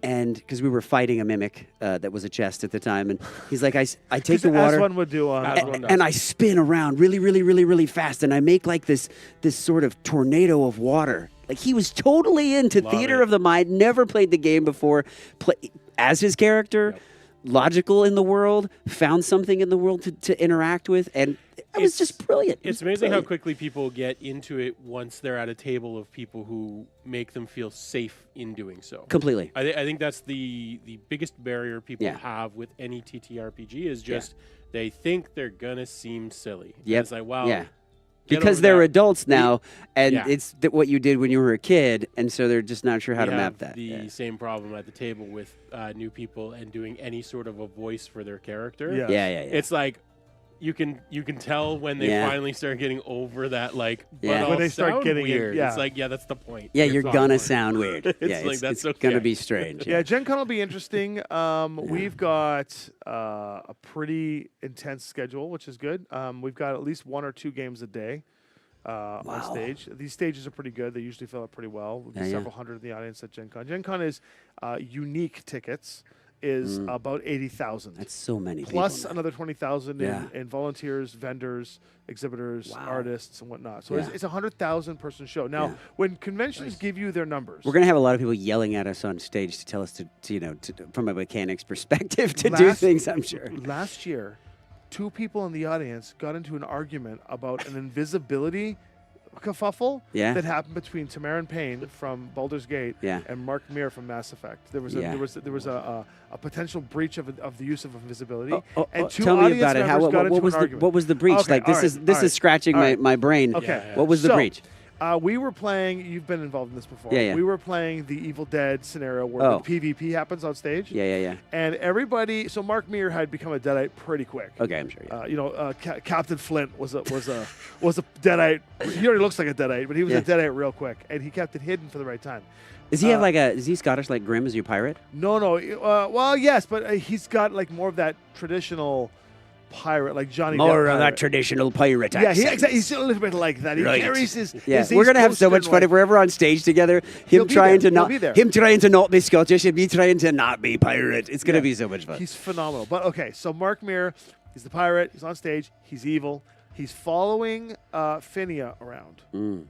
And because we were fighting a mimic that was a chest at the time, and he's like, I take the water, As one would do on. As one does. and I spin around really, really, really, really fast, and I make like this sort of tornado of water. Like he was totally into Love theater it. of the mind. Never played the game before. As his character, logical in the world, found something in the world to interact with, and it was just brilliant. It It's was amazing how brilliant. quickly people get into it once they're at a table of people who make them feel safe in doing so. Completely. I think that's the biggest barrier people Yeah. have with any TTRPG is just they think they're gonna seem silly. And Yep. It's like, wow. Yeah. get Because over they're that. adults now, and Yeah. it's what you did when you were a kid, and so they're just not sure how We to map have that. the Yeah. same problem at the table with new people and doing any sort of a voice for their character. Yeah. Yeah. It's like you can tell when they Yeah. finally start getting over that but Yeah. I'll When they start sound getting it, weird. yeah. It's like, yeah, that's the point. Yeah, It's you're on gonna point. sound weird. It's like, that's gonna okay. be strange. Yeah, Gen Con will be interesting. We've got a pretty intense schedule, which is good. We've got at least 1 or 2 games a day on Wow. stage. These stages are pretty good. They usually fill up pretty well. We'll be Yeah, yeah. several hundred in the audience at Gen Con. Gen Con is unique tickets is about 80,000. That's so many Plus people. another 20,000 Yeah. in volunteers, vendors, exhibitors, Wow. artists, and whatnot. So Yeah. it's a 100,000 person show. Now, Yeah. when conventions give you their numbers, We're gonna have a lot of people yelling at us on stage to tell us to from a mechanics perspective to do Last- things. I'm sure. last year, 2 people in the audience got into an argument about an invisibility kerfuffle Yeah. that happened between Tamarin Payne from Baldur's Gate Yeah. and Mark Meer from Mass Effect. There was Yeah. a potential breach of the use of invisibility, and 2 tell me audience about it. members got into an argument. What was the breach? Okay, Like this all is right, this all is scratching right, all right. my brain. Okay. Yeah. What was the So, breach? We were playing. You've been involved in this before. Yeah, yeah. We were playing the Evil Dead scenario where Oh. the PvP happens on stage. Yeah. And everybody. So Mark Meer had become a Deadite pretty quick. Okay, I'm sure. Yeah. Captain Flint was a Deadite. He already looks like a Deadite, but he was Yeah. a Deadite real quick, and he kept it hidden for the right time. Does he have is he Scottish like Grimm? Is he a pirate? No. Well, yes, but he's got like more of that traditional pirate, like Johnny Depp pirate. traditional pirate Yeah, he's a little bit like that. He Right. carries his. Yeah, his we're gonna have so East much Coastern, fun like- if we're ever on stage together. He'll Him be trying there. to He'll not be there. him trying to not be Scottish and me trying to not be pirate. It's gonna Yeah. be so much fun. He's phenomenal. But okay, so Mark Meer, he's the pirate. He's on stage. He's evil. He's following Finia around.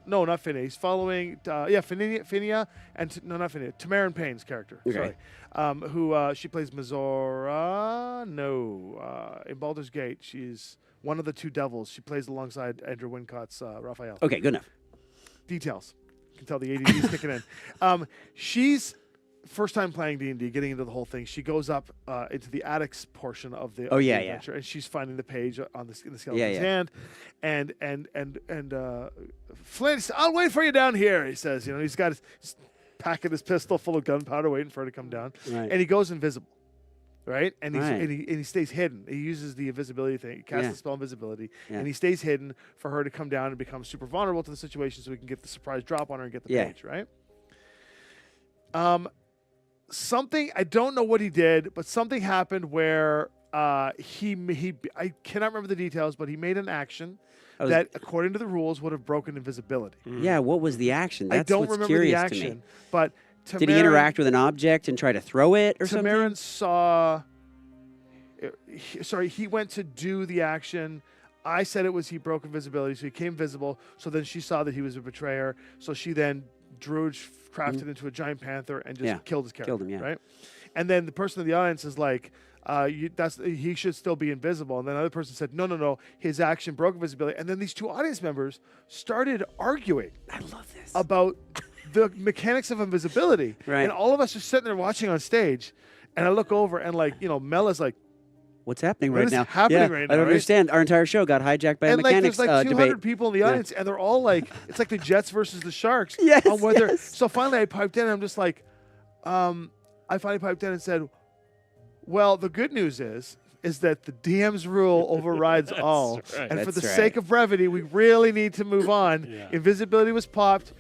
No, not Finia. He's following Finia and not Finia. Tamarin Payne's character. Okay. Sorry, who she plays Mizora. No, in Baldur's Gate, she's one of the 2 devils. She plays alongside Andrew Wincott's Raphael. Okay, good enough. Details. You can tell the ADD is kicking in. She's first time playing D&D, getting into the whole thing, she goes up into the attics portion of the adventure, and she's finding the page on the skeleton's hand, and Flint, I'll wait for you down here. He says, he's got his packing his pistol full of gunpowder, waiting for her to come down, and he goes invisible. Right, and he stays hidden. He uses the invisibility thing. He casts the spell invisibility, and he stays hidden for her to come down and become super vulnerable to the situation, so we can get the surprise drop on her and get the page. Right. Something, I don't know what he did, but something happened where I cannot remember the details, but he made an action that, according to the rules, would have broken invisibility. Yeah, what was the action? That's I don't what's remember curious the action, to me. but Did he interact with an object and try to throw it or something? Tamarin saw. He went to do the action. I said it was he broke invisibility, so he became visible. So then she saw that he was a betrayer. So she then crafted into a giant panther and just killed his character. Killed him, right? And then the person in the audience is like, he should still be invisible. And then another person said, no, his action broke invisibility. And then these two audience members started arguing. I love this. About the mechanics of invisibility. Right. And all of us are sitting there watching on stage. And I look over and Mel is like, what's happening what right is now? happening right now? I don't right? understand. Our entire show got hijacked by a And mechanics there's 200 debate. people in the audience, and they're all like, it's like the Jets versus the Sharks. Yes, on whether, yes. So finally I piped in, and I'm just like, I finally piped in and said, well, the good news is that the DM's rule overrides all. Right. And for the That's sake of brevity, we really need to move on. Yeah. Invisibility was popped.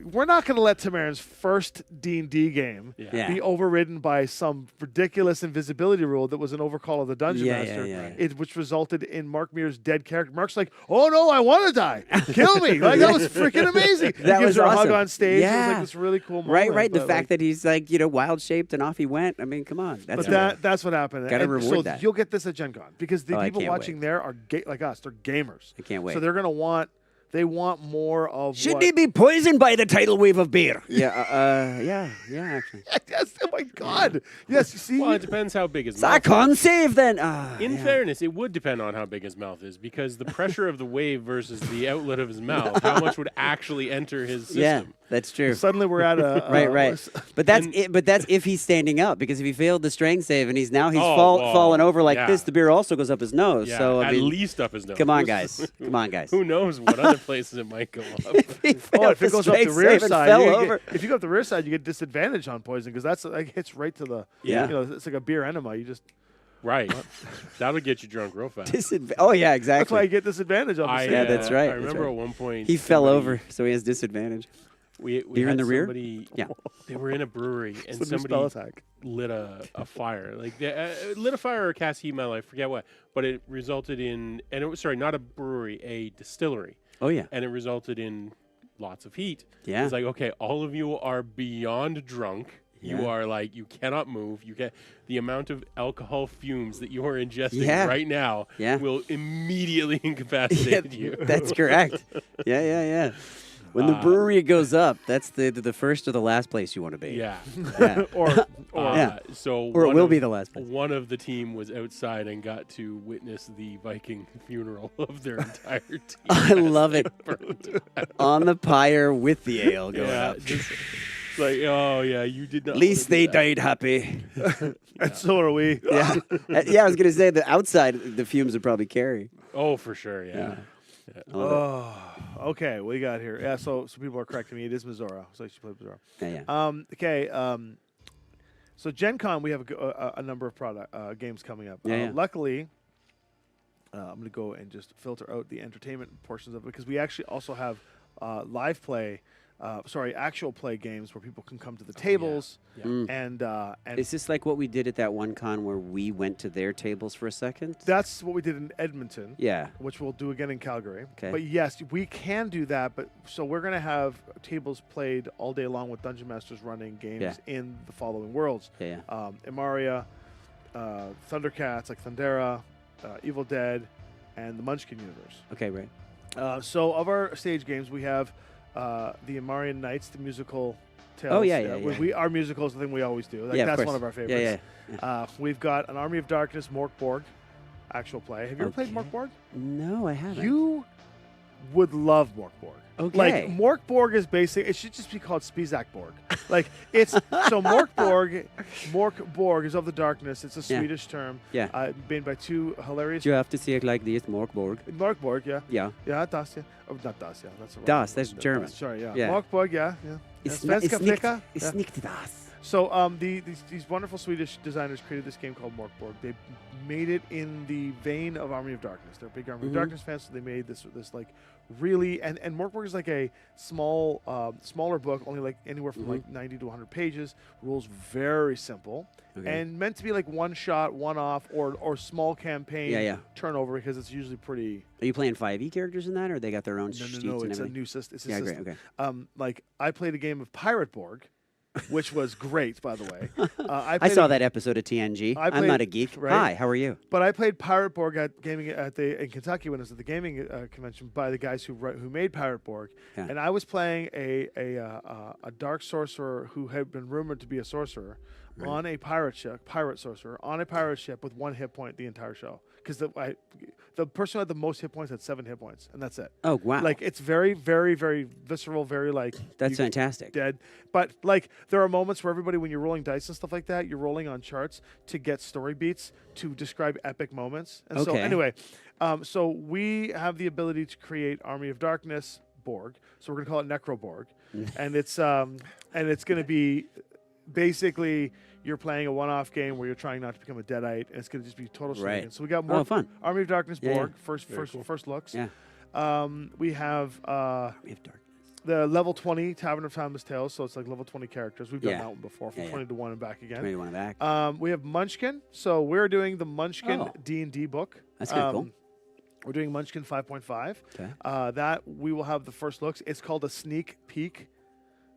We're not going to let Tamarin's first D&D game be overridden by some ridiculous invisibility rule that was an overcall of the Dungeon Master, which resulted in Mark Mear's dead character. Mark's like, oh, no, I want to die. Kill me. That was freaking amazing. That he gives was her a awesome. hug on stage. Yeah. It was like this really cool moment. Right. The fact that he's wild-shaped and off he went. I mean, come on. That's that's what happened. Gotta And reward so that. you'll get this at Gen Con because the I people can't watching wait. there are like us. They're gamers. I can't wait. So they're going to want... They want more of Should what... he be poisoned by the tidal wave of beer? Yeah, actually. Yes, oh my God. Yes, you see? Well, it depends how big his mouth is. Sakon save then. In fairness, it would depend on how big his mouth is, because the pressure of the wave versus the outlet of his mouth, how much would actually enter his system. Yeah, that's true. Suddenly we're at a... Right. But that's But that's if he's standing up, because if he failed the strength save and he's fallen over like this, the beer also goes up his nose. Yeah, so at least up his nose. Come on, guys. Who knows what other places it might go up. if it goes up the rear side, if you go up the rear side, you get disadvantage on poison because that's hits right to the. Yeah. It's like a beer enema. You just. Right. That'll get you drunk real fast. Oh yeah, exactly. That's why you get disadvantage on the stage. Yeah, that's right. I remember at one point he fell over, so he has disadvantage. We Beer in had the rear? somebody, Yeah. They were in a brewery and It's the new spell somebody attack. lit a fire. Like they, lit a fire or cast heat metal, I forget what. But it resulted in, and it was, sorry, not a brewery, a distillery. Oh yeah. And it resulted in lots of heat. Yeah. It's like, okay, all of you are beyond drunk. Yeah. You are like, you cannot move. You get the amount of alcohol fumes that you are ingesting right now will immediately incapacitate you. That's correct. Yeah. When the brewery goes up, that's the first or the last place you want to be. Yeah. So or it will be the last place. One of the team was outside and got to witness the Viking funeral of their entire team. I love it. On the pyre with the ale going up. Just like, oh yeah, you did not. At least they died happy. And so are we. Yeah. I was going to say the outside, the fumes would probably carry. Oh, for sure, yeah. Oh, okay. What do you got here? Yeah, so people are correcting me. It is Missouri. So I should play Missouri. Yeah. Okay. So Gen Con, we have a number of games coming up. Luckily, I'm going to go and just filter out the entertainment portions of it because we actually also have live play. Actual play games where people can come to the tables. And is this like what we did at that one con where we went to their tables for a second? That's what we did in Edmonton. Yeah. Which we'll do again in Calgary. Okay. But yes, we can do that. But so we're going to have tables played all day long with Dungeon Masters running games in the following worlds. Yeah. IMARIA, Thundercats like Thundera, Evil Dead, and the Munchkin universe. Okay, right. So of our stage games, we have the IMARIA Nights, the musical tales. Oh, yeah. Our musical is the thing we always do. Yeah, that's of course. one of our favorites. Yeah. We've got an Army of Darkness, Morkborg, actual play. Have you ever played Morkborg? No, I haven't. You would love Morkborg. Okay. Like, Morkborg is basic. It should just be called Spizak Borg. Like it's so Morkborg is of the darkness. It's a Swedish term. Yeah. Made by two hilarious. You have to say it like this, Morkborg. Morkborg, yeah. Yeah. Yeah, das, yeah. Oh, not das, yeah. That's Das, that's German. Das, sorry, yeah. Yeah. Morkborg, yeah. It's Svenska flicka. It's nicht das. So these wonderful Swedish designers created this game called Morkborg. They made it in the vein of Army of Darkness. They're big Army of Darkness fans, so they made this like really and Morkborg is like a smaller book, only like anywhere from like 90 to 100 pages. Rules very simple and meant to be like one shot, one off, or small campaign turnover because it's usually pretty. Are you playing 5e characters in that, or they got their own sheets No, and it's everything? a new system. It's a yeah, system. great. Okay. Like I played a game of Pirate Borg. Which was great, by the way. I saw that episode of TNG. I'm not a geek. Right? Hi, how are you? But I played Pirate Borg in Kentucky when I was at the gaming convention by the guys who made Pirate Borg, and I was playing a dark sorcerer who had been rumored to be a sorcerer on a pirate sorcerer on a pirate ship with 1 hit point the entire show because the person who had the most hit points had 7 hit points and that's it. Oh wow! Like it's very, very, very visceral, very like that's fantastic. Dead, but like there are moments where everybody, when you're rolling dice and stuff like that, you're rolling on charts to get story beats to describe epic moments. And so anyway, so we have the ability to create Army of Darkness Borg. So we're gonna call it Necroborg, and it's gonna be basically. You're playing a one-off game where you're trying not to become a deadite, and it's going to just be total shenanigans. So we got more fun. Army of Darkness Borg, first looks. Yeah. We have Army of Darkness. The level 20 Tavern of Timeless Tales, so it's like level 20 characters. We've done that one before, from 20 to 1 and back again. 20 to 1 and back. We have Munchkin, so we're doing the Munchkin D&D book. That's kind of cool. We're doing Munchkin 5.5. Okay. That we will have the first looks. It's called a sneak peek.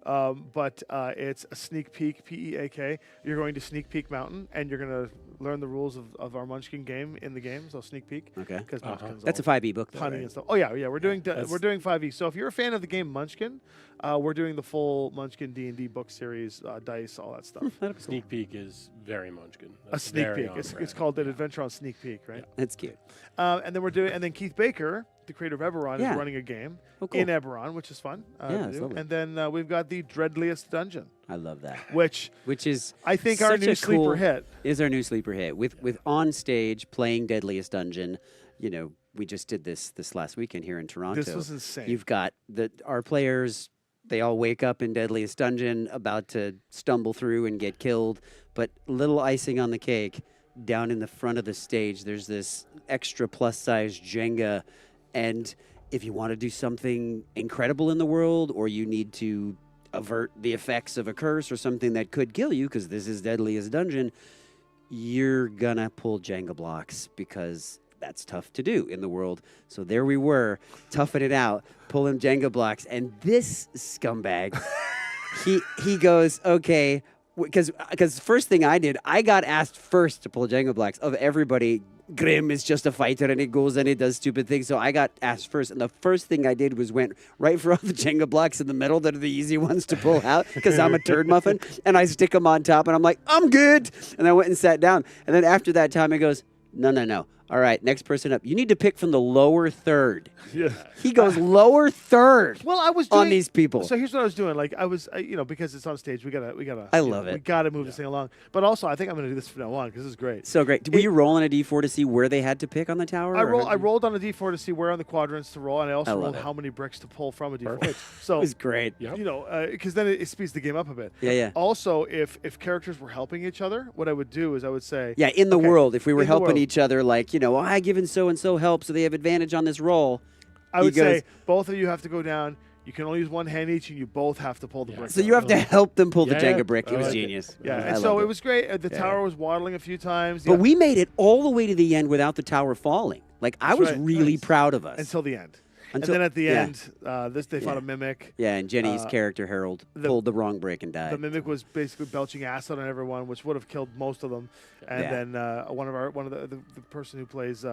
But it's a sneak peek, P-E-A-K. You're going to Sneak Peek Mountain, and you're going to learn the rules of our Munchkin game in the game. So sneak peek. Okay. That's a 5e book, though, punning right? and stuff. Oh yeah. We're doing 5e. So if you're a fan of the game Munchkin, we're doing the full Munchkin D&D book series, dice, all that stuff. Sneak peek is very Munchkin. A sneak peek. It's called an adventure on Sneak Peek, right? Yeah. That's cute. And then Keith Baker, the creator of Eberron, is running a game in Eberron, which is fun. And then we've got the Dreadliest Dungeon. I love that. Which is I think our new sleeper hit. Is our new sleeper hit with on stage playing Deadliest Dungeon. You know, we just did this last weekend here in Toronto. This was insane. You've got our players. They all wake up in Deadliest Dungeon, about to stumble through and get killed. But little icing on the cake, down in the front of the stage, there's this extra plus-size Jenga. And if you want to do something incredible in the world, or you need to avert the effects of a curse or something that could kill you, because this is Deadliest Dungeon, you're gonna pull Jenga blocks because that's tough to do in the world. So there we were, toughing it out, pulling Jenga blocks, and this scumbag, he goes, okay, because first thing I did, I got asked first to pull Jenga blocks of everybody. Grim is just a fighter, and he goes and he does stupid things. So I got asked first, and the first thing I did was went right for all the Jenga blocks in the middle that are the easy ones to pull out because I'm a turd muffin, and I stick them on top, and I'm like, I'm good. And I went and sat down. And then after that time, he goes, no. All right, next person up. You need to pick from the lower third. Yeah. He goes lower third. Well, I was doing, on these people. So here's what I was doing. Like I was, because it's on stage, we gotta. I love it. We gotta move this thing along. But also, I think I'm gonna do this from now on because this is great. So great. Were you rolling a d4 to see where they had to pick on the tower? I rolled on a d4 to see where on the quadrants to roll, and I also rolled how many bricks to pull from a d4. Perfect. So it was great. Yep. Because then it speeds the game up a bit. Yeah. Also, if characters were helping each other, what I would do is I would say, in the world, if we were helping each other, like I given so and so help, so they have advantage on this roll. I would say both of you have to go down. You can only use one hand each, and you both have to pull the brick. So you have to help them pull the Jenga brick. It was genius. Yeah, and so it was great. The tower was waddling a few times. But we made it all the way to the end without the tower falling. Like, I was really proud of us. Until the end. And then at the end, they fought a mimic. Yeah, and Jenny's character, Harold, pulled the wrong brick and died. The mimic was basically belching acid on everyone, which would have killed most of them. And then one of the person who plays,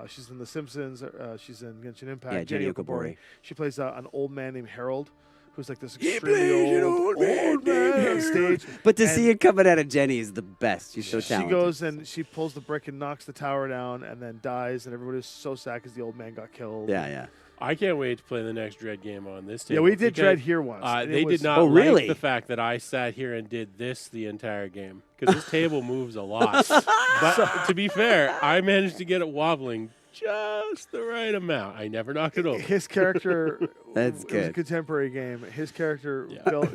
she's in The Simpsons, she's in Genshin Impact. Yeah, Jenny Okobori. She plays an old man named Harold, who's like this extremely old man on stage. But to see it coming out of Jenny is the best. She's so talented. She goes and she pulls the brick and knocks the tower down and then dies, and everybody's so sad because the old man got killed. Yeah. I can't wait to play the next Dread game on this table. Yeah, we did Dread here once. They did not like the fact that I sat here and did this the entire game because this table moves a lot. But to be fair, I managed to get it wobbling just the right amount. I never knocked it over. His character, That's it was good. a contemporary game. His character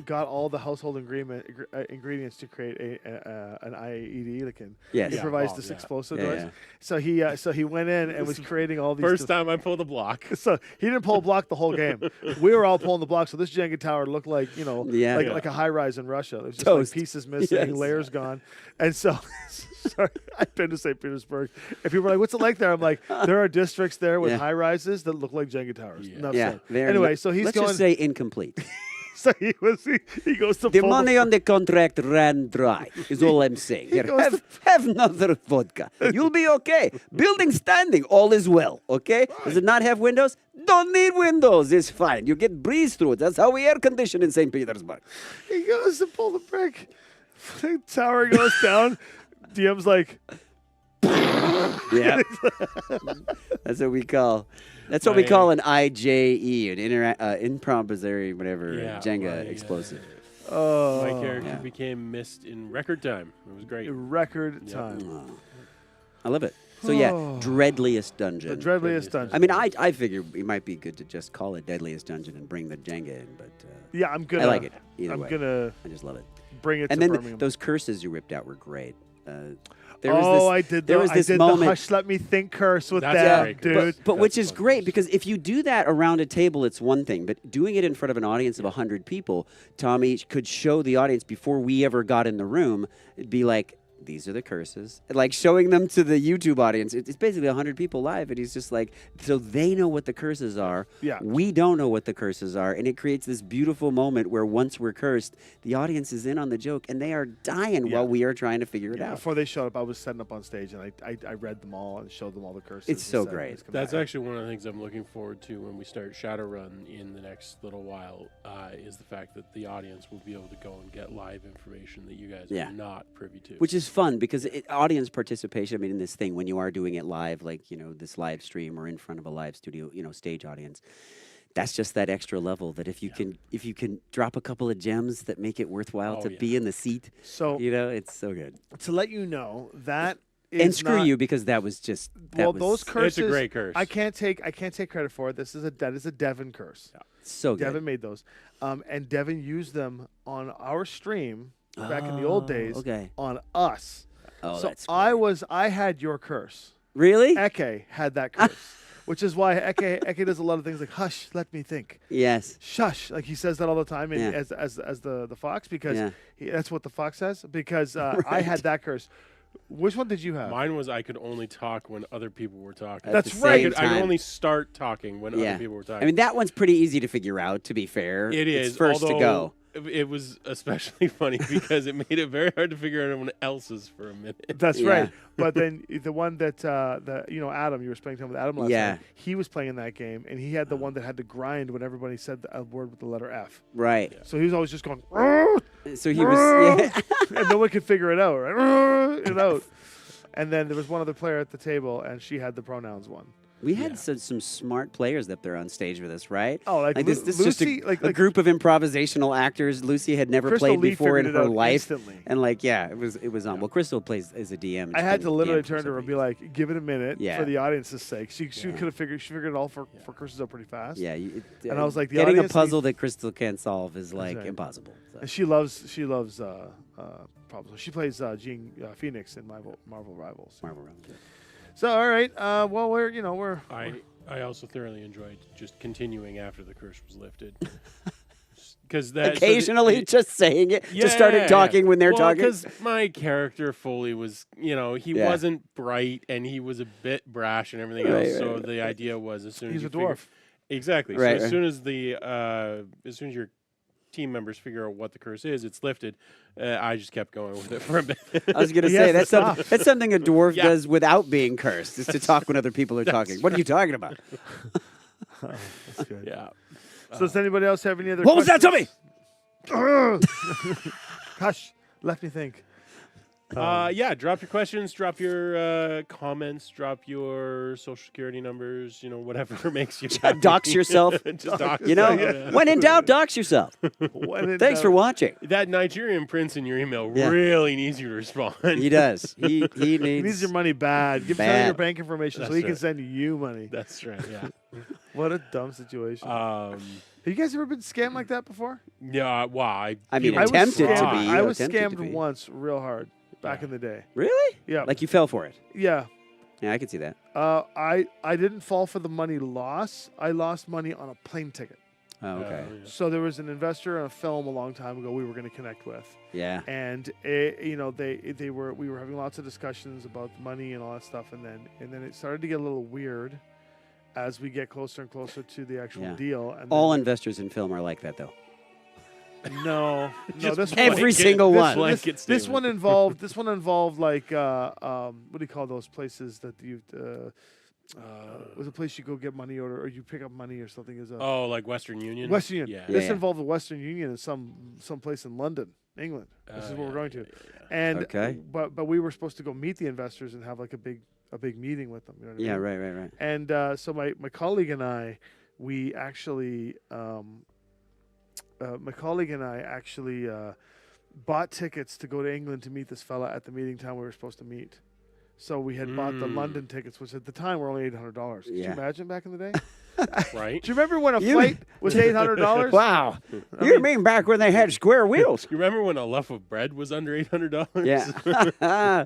got all the household ingredients to create an IED that can improvise this explosive device. Yeah. So he went in and was creating all these. First time I pulled a block. So he didn't pull a block the whole game. We were all pulling the block. So this Jenga tower looked like like a high rise in Russia. There's just like pieces missing, layers gone, and so. Sorry, I've been to St. Petersburg. And people are like, what's it like there? I'm like, there are districts there with high rises that look like Jenga towers. Anyway, so he's let's going. Let's just say incomplete. So he goes to the money on the contract ran dry, is all I'm saying. Here, have another vodka. You'll be okay. Building standing, all is well, okay? Does it not have windows? Don't need windows. It's fine. You get breeze through it. That's how we air condition in St. Petersburg. He goes to pull the brick. The tower goes down. DM's like, yeah. That's what we call. That's what we call an IJE, an improvisatory whatever Jenga explosive. My character became mist in record time. It was great. Record time. Oh. I love it. So Dreadliest Dungeon. The Dreadliest Dungeon. I mean, I figure it might be good to just call it Deadliest Dungeon and bring the Jenga in, but I'm gonna. I like it. Either I'm way. gonna. I just love it. Bring it. And to then Birmingham. those curses you ripped out were great. I did the hush, let me think curse with them, dude. But which is great because if you do that around a table, it's one thing. But doing it in front of an audience of 100 people, Tommy could show the audience before we ever got in the room. It'd be like, these are the curses. Like showing them to the YouTube audience. It's basically 100 people live. And he's just like, so they know what the curses are. Yeah. We don't know what the curses are. And it creates this beautiful moment where once we're cursed, the audience is in on the joke and they are dying while we are trying to figure it out. Before they showed up, I was setting up on stage and I read them all and showed them all the curses. It's so great. That's actually one of the things I'm looking forward to when we start Shadowrun in the next little while is the fact that the audience will be able to go and get live information that you guys are not privy to. Which is fun because audience participation, I mean, in this thing, when you are doing it live, like, this live stream or in front of a live studio, stage audience, that's just that extra level that if you can drop a couple of gems that make it worthwhile to be in the seat, so it's so good. To let you know, that is and screw you because that was just those curses. It's a great curse. I can't take credit for it. That is a Devin curse. Yeah. So good. Devin made those, and Devin used them on our stream back in the old days on us. Oh, so that's great. I had your curse. Really? Eke had that curse, which is why Eke does a lot of things like hush, let me think. Yes. Shush, like he says that all the time as the fox because that's what the fox says because I had that curse. Which one did you have? Mine was I could only talk when other people were talking. That's right. I could only start talking when other people were talking. I mean, that one's pretty easy to figure out, to be fair. It is. It's first to go. It was especially funny because it made it very hard to figure out everyone else's for a minute. That's right. But then the one that Adam, you were spending time with Adam last night. He was playing that game, and he had the one that had to grind when everybody said a word with the letter F. Right. So he was always just going. So he was, and no one could figure it out. Right? And then there was one other player at the table, and she had the pronouns one. We had some smart players up there on stage with us, right? Oh, like this Lucy, just a group of improvisational actors. Lucy had never Crystal played Lee before in figured it her out life, instantly. and it was on. Well, Crystal plays as a DM. I had to literally turn to her and be like, "Give it a minute for the audience's sake." She could have figured it all for curses out pretty fast. Yeah, and I was like, getting a puzzle that Crystal can't solve is like impossible. So. And she loves problems. She plays Jean Phoenix in Marvel Rivals. Marvel Rivals. Yeah. So all right, well we're I also thoroughly enjoyed just continuing after the curse was lifted. Because that occasionally just saying it, just started talking when they're talking. Because my character Foley was, he wasn't bright and he was a bit brash and everything else. So the idea was as soon as he's a dwarf, exactly. So as soon as your team members figure out what the curse is, it's lifted. I just kept going with it for a bit. I was going to say that's something a dwarf does without being cursed, is to talk when other people are talking. What are you talking about? That's good. Yeah. So does anybody else have any other What was that, questions? Tommy? Hush. Let me think. Yeah, drop your questions, drop your comments, drop your social security numbers, whatever makes you happy. Dox yourself. Just dox You when in doubt, dox yourself. Thanks for watching. That Nigerian prince in your email Yeah. really needs you to respond. He does. He He needs. needs your money bad. Give him Bad. your bank information so That's he can right. send you money. That's right, yeah. What a dumb situation. Have you guys ever been scammed like that before? Yeah, well, I mean, people attempted to try. be. I was attempted to scammed be. once real hard back in the day. Really? Yeah. Like you fell for it. Yeah. Yeah, I could see that. I didn't fall for the money loss. I lost money on a plane ticket. Oh, okay. So there was an investor in a film a long time ago we were going to connect with. Yeah. And we were having lots of discussions about money and all that stuff, and then it started to get a little weird as we get closer and closer to the actual Yeah. deal. And All then, investors in film are like that, though. no, Just this Every blanket- single this one. blanket This statement. one involved like what do you call those places that you was a place you go get money or you pick up money or something as a Oh, like Western Union? Western Union. Yeah. This Yeah. involved the Western Union in some place in London, England. This is where we're going to. And Okay. but we were supposed to go meet the investors and have like a big meeting with them. You know what I Yeah, mean? right. And so my colleague and I, we actually bought tickets to go to England to meet this fella at the meeting time we were supposed to meet. So we had bought the London tickets, which at the time were only $800. Could you Yeah. imagine back in the day? Right? Do you remember when a flight was $800? Wow. You mean back when they had square wheels? You remember when a loaf of bread was under $800? Yeah.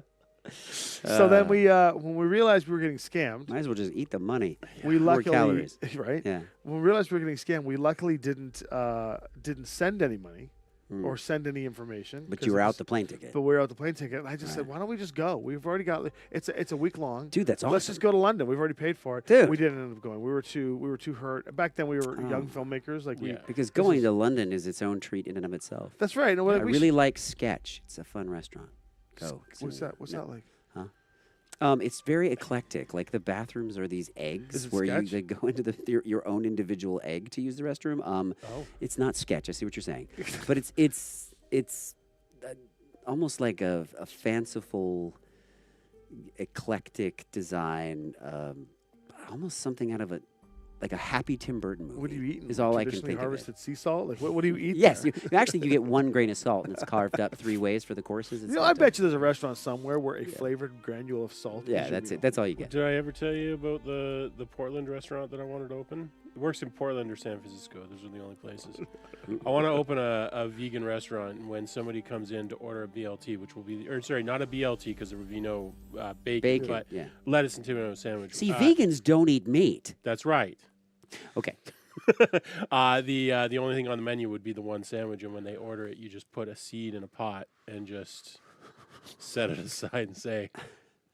So then we, when we realized we were getting scammed, Might as well just eat the money. we More luckily, calories. right? Yeah. When we realized we were getting scammed, we luckily didn't send any money or send any information. But 'cause you were it out was- the plane ticket. But we were out the plane ticket, and I just said, "Why don't we just go? We've already got it's a week long. Dude, that's Let's awesome. just go to London. We've already paid for it. Dude. We didn't end up going. We were too hurt. Back then, we were young filmmakers. Like Yeah. Because going to London is its own treat in and of itself. that's right. No, I we really like Sketch. It's a fun restaurant. Go. What's that? What's that like? It's very eclectic. Like the bathrooms are these eggs Is it where Sketch? they go into your own individual egg to use the restroom. It's not Sketch. I see what you're saying, but it's almost like a fanciful, eclectic design. Almost something out of a Happy Tim Burton movie. What do you eat? Is all I can Traditionally think of. harvested sea salt. Like what do you eat? Yes, there? actually you get 1 grain of salt and it's carved up 3 ways for the courses. It's You know, I fantastic. bet you there's a restaurant somewhere where a flavored granule of salt. Yeah, is that's your it. That's all you get. Did I ever tell you about the Portland restaurant that I wanted to open? It works in Portland or San Francisco. Those are the only places. I want to open a vegan restaurant, and when somebody comes in to order a BLT, which will be, not a BLT because there would be no bacon, but yeah. lettuce and tomato sandwich. See, vegans don't eat meat. That's right. Okay. The only thing on the menu would be the one sandwich, and when they order it, you just put a seed in a pot and just set it aside and say,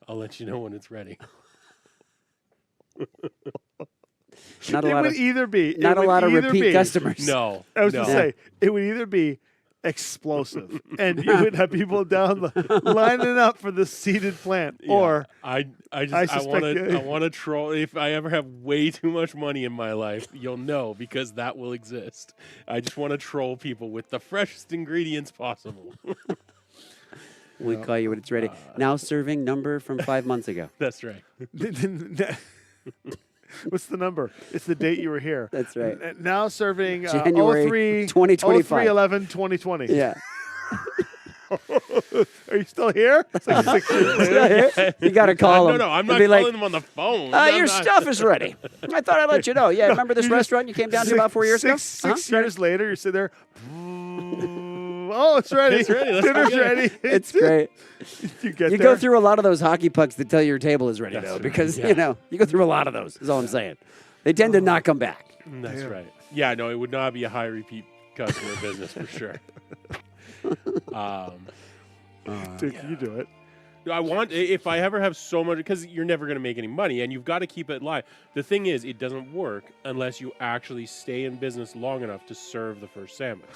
"I'll let you know when it's ready." Not a It lot would of either be not a it would lot of either repeat be- customers. No, I was no. going to say it would either be explosive, and you would have people down lining up for the seeded plant, Yeah, or I suspect want to troll. If I ever have way too much money in my life, you'll know because that will exist. I just want to troll people with the freshest ingredients possible. We call you when it's ready. Now serving number from 5 months ago. That's right. what's the number? It's the date you were here. That's right. Now serving January 03 2025. 03/11/2020. Yeah. Are you still here? It's like 6 years later. You got to call them. No, I'm and not be calling like, them on the phone. your stuff is ready. I thought I'd let you know. Yeah, remember this restaurant you came down to about 4 years ago? Six years later, you sit there. Oh, it's ready. It's ready. Let's Dinner's go get it. ready. It's great. You get You there. go through a lot of those hockey pucks that tell you your table is ready, though, because, you know, you go through a lot of those, is all I'm saying. They tend to not come back. That's right. Yeah, no, it would not be a high repeat customer business for sure. Dude, can you do it? I want, if I ever have so much, because you're never going to make any money, and you've got to keep it live. The thing is, it doesn't work unless you actually stay in business long enough to serve the first sandwich.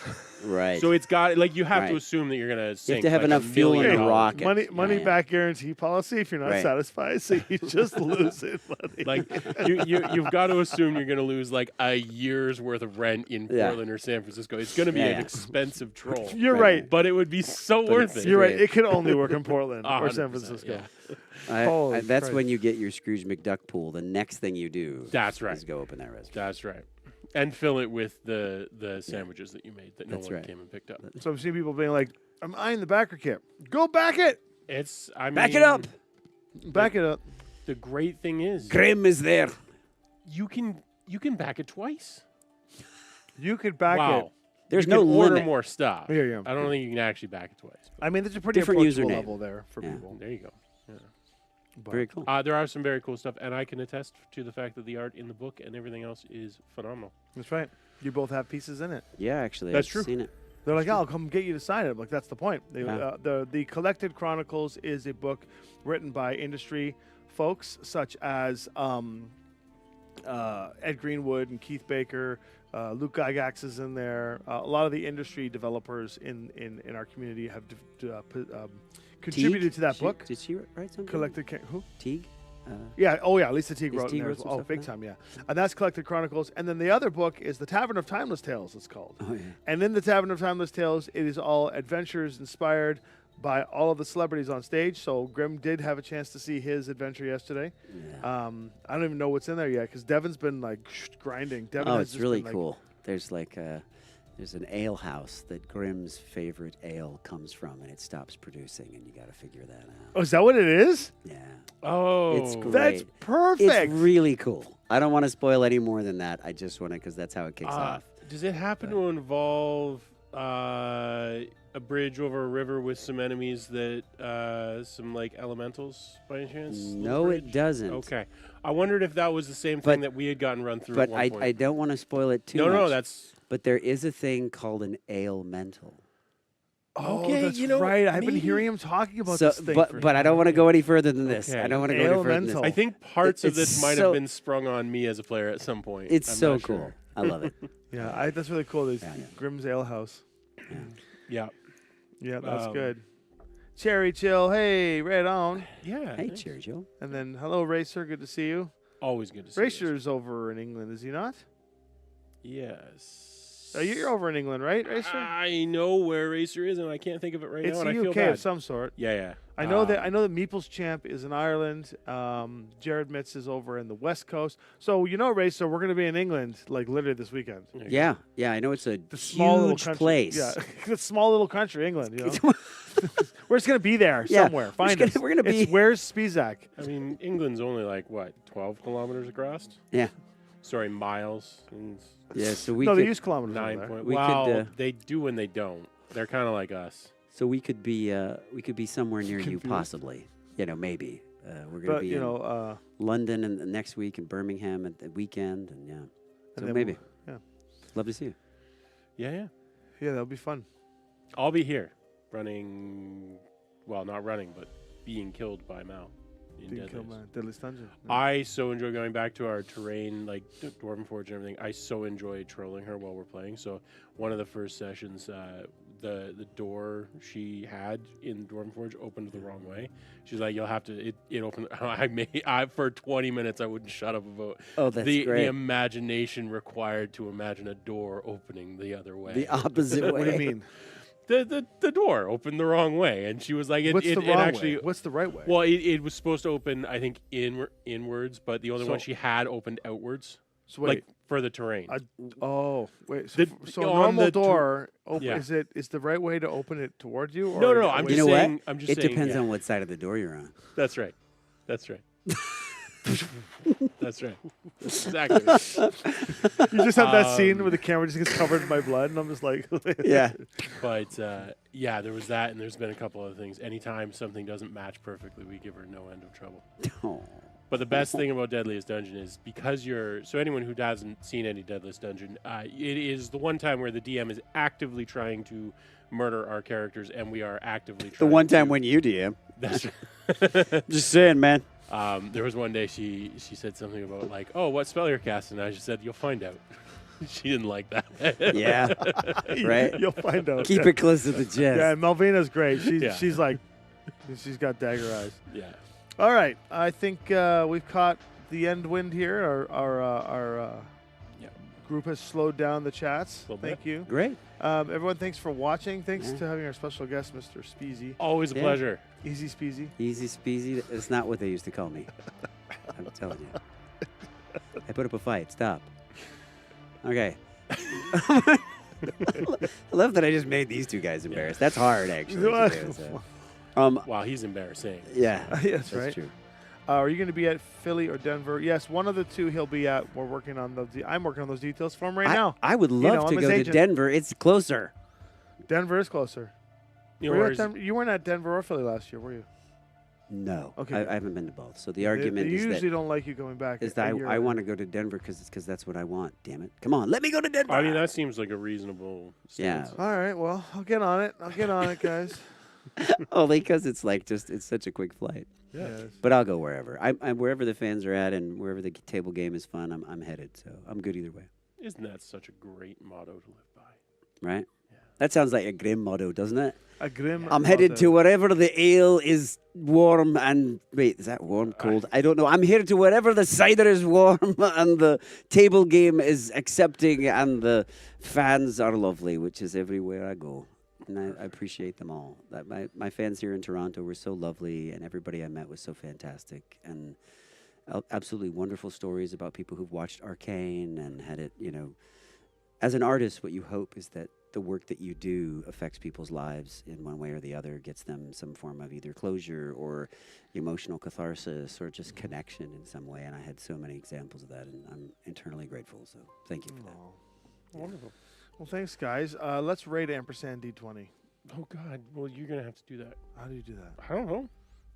Right. So it's got, like, you have to Right. assume that you're going to You sink. have to have like, enough $1 fuel in million. the rocket. Money Yeah. back guarantee policy if you're not Right. satisfied, so you just lose it money. Like, you've got to assume you're going to lose, like, a year's worth of rent in Yeah. Portland or San Francisco. It's going to be Yeah, an yeah. expensive troll. You're Right. right. But it would be so worth it. You're right. great. It can only work in Portland or San 100%, Francisco. yeah. Holy That's Christ. when you get your Scrooge McDuck pool. The next thing you do That's right. is go open that restaurant. That's right. And fill it with the sandwiches that you made that no That's one right. came and picked up. So I'm seeing people being like, "I'm eyeing the backer kit. Go back it. It's, I mean, Back it up. Back it up." The great thing is, Grim is there. you can back it twice. You could back Wow. it. There's you no can order limit. more stuff. Here you go. I don't think you can actually back it twice. I mean, there's a pretty Different approachable username. level there for Yeah. people. There you go. Yeah. But Very cool. There are some very cool stuff, and I can attest to the fact that the art in the book and everything else is phenomenal. that's right. You both have pieces in it. Yeah, actually, That's I've true. seen it. They're like, "I'll come get you to sign it." I'm like, that's the point. Yeah. The Collected Chronicles is a book written by industry folks such as Ed Greenwood and Keith Baker. Luke Gygax is in there. A lot of the industry developers in our community have contributed Teague? to that She- book. Did she write something? Collected who? Teague? Yeah. Oh, yeah. Lisa Teague Lisa wrote in Teague there. wrote as some well. Oh, stuff big for that? time. Yeah. And that's Collected Chronicles. And then the other book is The Tavern of Timeless Tales. It's called. Oh, yeah. And in the Tavern of Timeless Tales, it is all adventures inspired by all of the celebrities on stage. So Grim did have a chance to see his adventure yesterday. Yeah. I don't even know what's in there yet because Devin's been like grinding. Devin Oh, has it's just really been, like, cool. There's like there's an ale house that Grimm's favorite ale comes from, and it stops producing, and you got to figure that out. Oh, is that what it is? Yeah. Oh, It's great. That's perfect. It's really cool. I don't want to spoil any more than that. I just want to, because that's how it kicks off. Does it happen to involve a bridge over a river with some enemies that some like elementals by any chance? No, it doesn't. Okay, I wondered if that was the same thing that we had gotten run through. But at one I point. don't want to spoil it too much. No, that's But there is a thing called an ailmental. Oh, Okay, that's you know, right. I've been maybe- hearing him talking about So, this thing. for- but I don't want to go any further than this. Okay. I don't want to go any further than this. Ailmental. I think parts of It's this might so- have been sprung on me as a player at some point. It's I'm so not cool. sure. I love it. Yeah, that's really cool. There's Yeah, yeah. Grimm's Ale House. Yeah, Yeah, that's Um, good. Cherry Chill. Hey, right on. yeah. Hey, thanks. cheers, Joe. And then, hello, Racer. Good to see you. Always good to see. you. Racer's over in England, is he not? Yes. You're over in England, right, Racer? I know where Racer is, and I can't think of it right It's now, and I the feel UK bad. of some sort. Yeah. I know that Meeple's Champ is in Ireland. Jared Mitz is over in the West Coast. So Racer, we're going to be in England like literally this weekend. There you go. Yeah, yeah, I know it's a The small little huge country. place. Yeah, the small little country, England. We're just going to be there Yeah, somewhere. Find us. we're gonna It's be- where's Spizak? I mean, England's only like what, 12 kilometers across? Yeah, Sorry, miles. And yeah. So we No, they could, use kilometers. over 9 there. point. We could, Well, they do and they don't. They're kind of like us. so we could be somewhere near you, Confused. possibly. Maybe. We're gonna But be in London and the next week, and Birmingham at the weekend, and yeah. So then maybe. yeah, Love to see you. Yeah. that'll be fun. I'll be here running. Well, not running, but being killed by Mal. In Being Deadliest. killed by Deadliest Dungeon. I so enjoy going back to our terrain, like Dwarven Forge and everything. I so enjoy trolling her while we're playing. So one of the first sessions, the door she had in Dwarven Forge opened the wrong way. She's like, "You'll have to." It opened. I for 20 minutes I wouldn't shut up about Oh, that's the great. imagination required to imagine a door opening the other way. The opposite way. What do you mean? The door opened the wrong way, and she was like, What's the wrong actually, way? What's the right way? well, it was supposed to open, I think, inwards, but the only one So- she had opened outwards, so wait. like for the terrain. Wait. So, The- a on normal the door. Yeah. Is the right way to open it toward you? Or No. I'm You just know saying. what? I'm just It saying. depends yeah. on what side of the door you're on. That's right. That's right. That's right. Exactly. right. You just have that scene where the camera just gets covered in my blood, and I'm just like, Yeah. But yeah, there was that, and there's been a couple other things. Anytime something doesn't match perfectly, we give her no end of trouble. Oh. But the best thing about Deadliest Dungeon is because so anyone who hasn't seen any Deadliest Dungeon, it is the one time where the DM is actively trying to murder our characters, and we are actively The trying one time to- when you DM. That's Just saying, man. There was one day she said something about like, oh, what spell you're casting? And I just said, you'll find out. She didn't like that. Yeah. Right? You'll find out. Keep it close to the chest. Yeah, Malvina's great. Yeah. She's like, she's got dagger eyes. Yeah. All right, I think we've caught the end wind here. Our Yeah. group has slowed down the chats. Little Thank bit. you. Great. Everyone, thanks for watching. Thanks Yeah. to having our special guest, Mr. Speezy. Always a Yeah. pleasure. Easy Speezy. Easy speasy. It's not what they used to call me. I'm telling you. I put up a fight. Stop. Okay. I love that I just made these two guys embarrassed. That's hard, actually. to do, so. Wow, he's embarrassing. Yeah. Yeah, that's right. true. Are you going to be at Philly or Denver? Yes, one of the two he'll be at. We're working on those. I'm working on those details for him right now. I would You love know, to I'm his go to agent. Denver. It's closer. Denver is closer. You know, Were you, at whereas- Denver? You weren't at Denver or Philly last year, were you? No. Okay. I haven't been to both. So the They argument usually is that, don't like you going back. I want to go to Denver because that's what I want. Damn it. Come on. Let me go to Denver. I mean, that seems like a reasonable Yeah. stance. All right, well, I'll get on it, guys. Only because it's like it's such a quick flight. Yeah. Yes. But I'll go wherever. I'm wherever the fans are at and wherever the table game is fun. I'm headed. So I'm good either way. Isn't that such a great motto to live by? Right? That sounds like a grim motto, doesn't it? A grim. I'm headed motto. to wherever the ale is warm and wait, is that warm, cold? I don't know. I'm headed to wherever the cider is warm and the table game is accepting and the fans are lovely, which is everywhere I go. And I appreciate them all. That my fans here in Toronto were so lovely, and everybody I met was so fantastic, and absolutely wonderful stories about people who've watched Arcane and had it. You know, as an artist, what you hope is that the work that you do affects people's lives in one way or the other, gets them some form of either closure or emotional catharsis or just connection in some way. And I had so many examples of that, and I'm eternally grateful. So thank you for that. Wonderful. Well, thanks, guys. Let's rate ampersand D20. Oh, God. Well, you're going to have to do that. How do you do that? I don't know.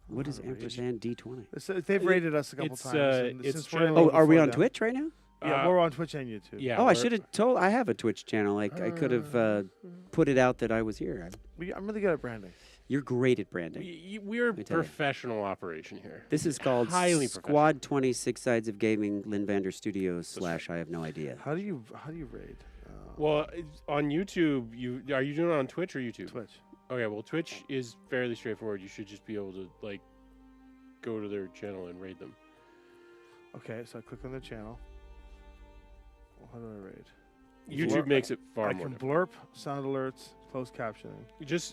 What is ampersand D20? They've rated us a couple It's, times. and it's since we're in a Oh, little are we before on them- Twitch right now? Yeah, we're on Twitch and YouTube. Yeah. Oh, I we're- should have told. I have a Twitch channel. I could have put it out that I was here. I'm really good at branding. You're great at branding. We're a me tell you. professional operation here. This is called Highly Squad 26 Sides of Gaming, Lynn Vander Studios / I have no idea. How do you rate? Well, on YouTube, are you doing it on Twitch or YouTube? Twitch. Okay, well, Twitch is fairly straightforward. You should just be able to like go to their channel and raid them. Okay, so I click on the channel. Well, how do I rate? YouTube makes it far I more can difficult. blurp, sound alerts, closed captioning.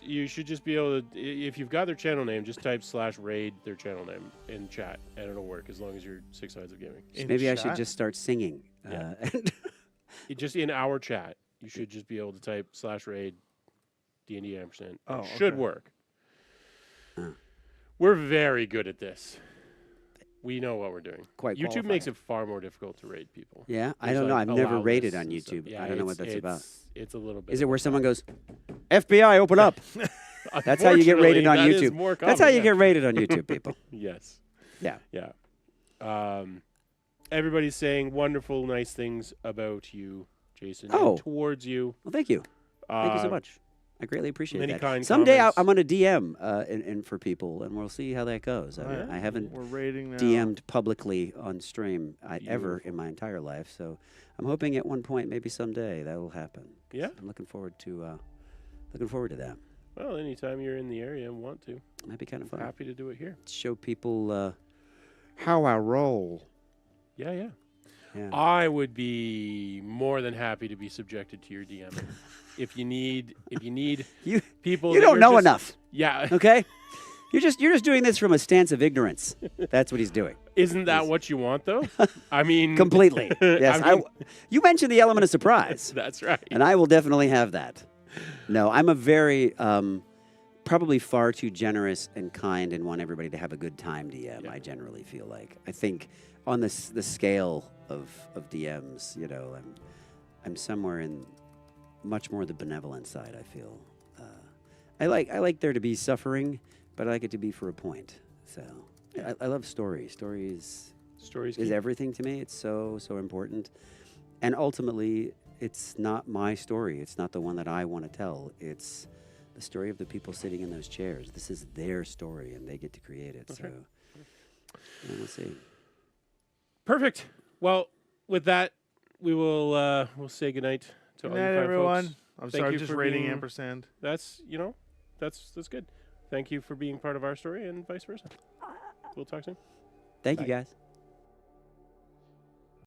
You should just be able to, if you've got their channel name, just type /raid their channel name in chat, and it'll work as long as you're 6 Sides of Gaming. In Maybe I chat? should just start singing. Yeah. Just in our chat, you should just be able to type /raid D&D ampersand. Oh, It should okay. work. Huh. We're very good at this. We know what we're doing. Quite YouTube makes it far more difficult to raid people. Yeah, I There's, don't know. like, I've never allow rated lists on and stuff. YouTube. Yeah, I don't know what that's about. It's a little bit. Is it of where a someone process. goes, FBI, open up? That's how you get rated on Unfortunately, that is YouTube. more That's how common, you yeah. get rated on YouTube, people. Yes. Yeah. Yeah. Everybody's saying wonderful, nice things about you, Jason. Oh. And towards you. Well, thank you. Thank you so Uh, much. I greatly appreciate many that. kind Someday comments. I'm going to DM in for people, and we'll see how that goes. Alright. I haven't We're rating now. DM'd publicly on stream ever Beautiful. in my entire life, so I'm hoping at one point, maybe someday, that will happen. Yeah. I'm looking forward to that. Well, anytime you're in the area and want to, It might be kind of fun. happy to do it here. Show people how I roll. Yeah, yeah. Yeah. I would be more than happy to be subjected to your DM. if you need You people, you that don't you're know just- enough, Yeah. okay? You're just doing this from a stance of ignorance. That's what he's doing. Isn't that what you want, though? I mean, Completely. Yes. I mean, You mentioned the element of surprise. that's right. And I will definitely have that. No, I'm a very, probably far too generous and kind and want everybody to have a good time DM, Yeah. I generally feel like. I think on the scale of DMs, you know, I'm somewhere in much more the benevolent side, I feel. I like there to be suffering, but I like it to be for a point. So I love stories. Stories Stories is keep- everything to me. It's so important. And ultimately, it's not my story. It's not the one that I want to tell. It's the story of the people sitting in those chairs. This is their story, and they get to create it. That's so, right. yeah, we'll see. Perfect. Well, with that, we will we'll say goodnight to all Good you night, fine everyone. folks. I'm Thank sorry, you just for rating being- ampersand. That's that's good. Thank you for being part of our story and vice versa. We'll talk soon. Thank you, Bye. guys.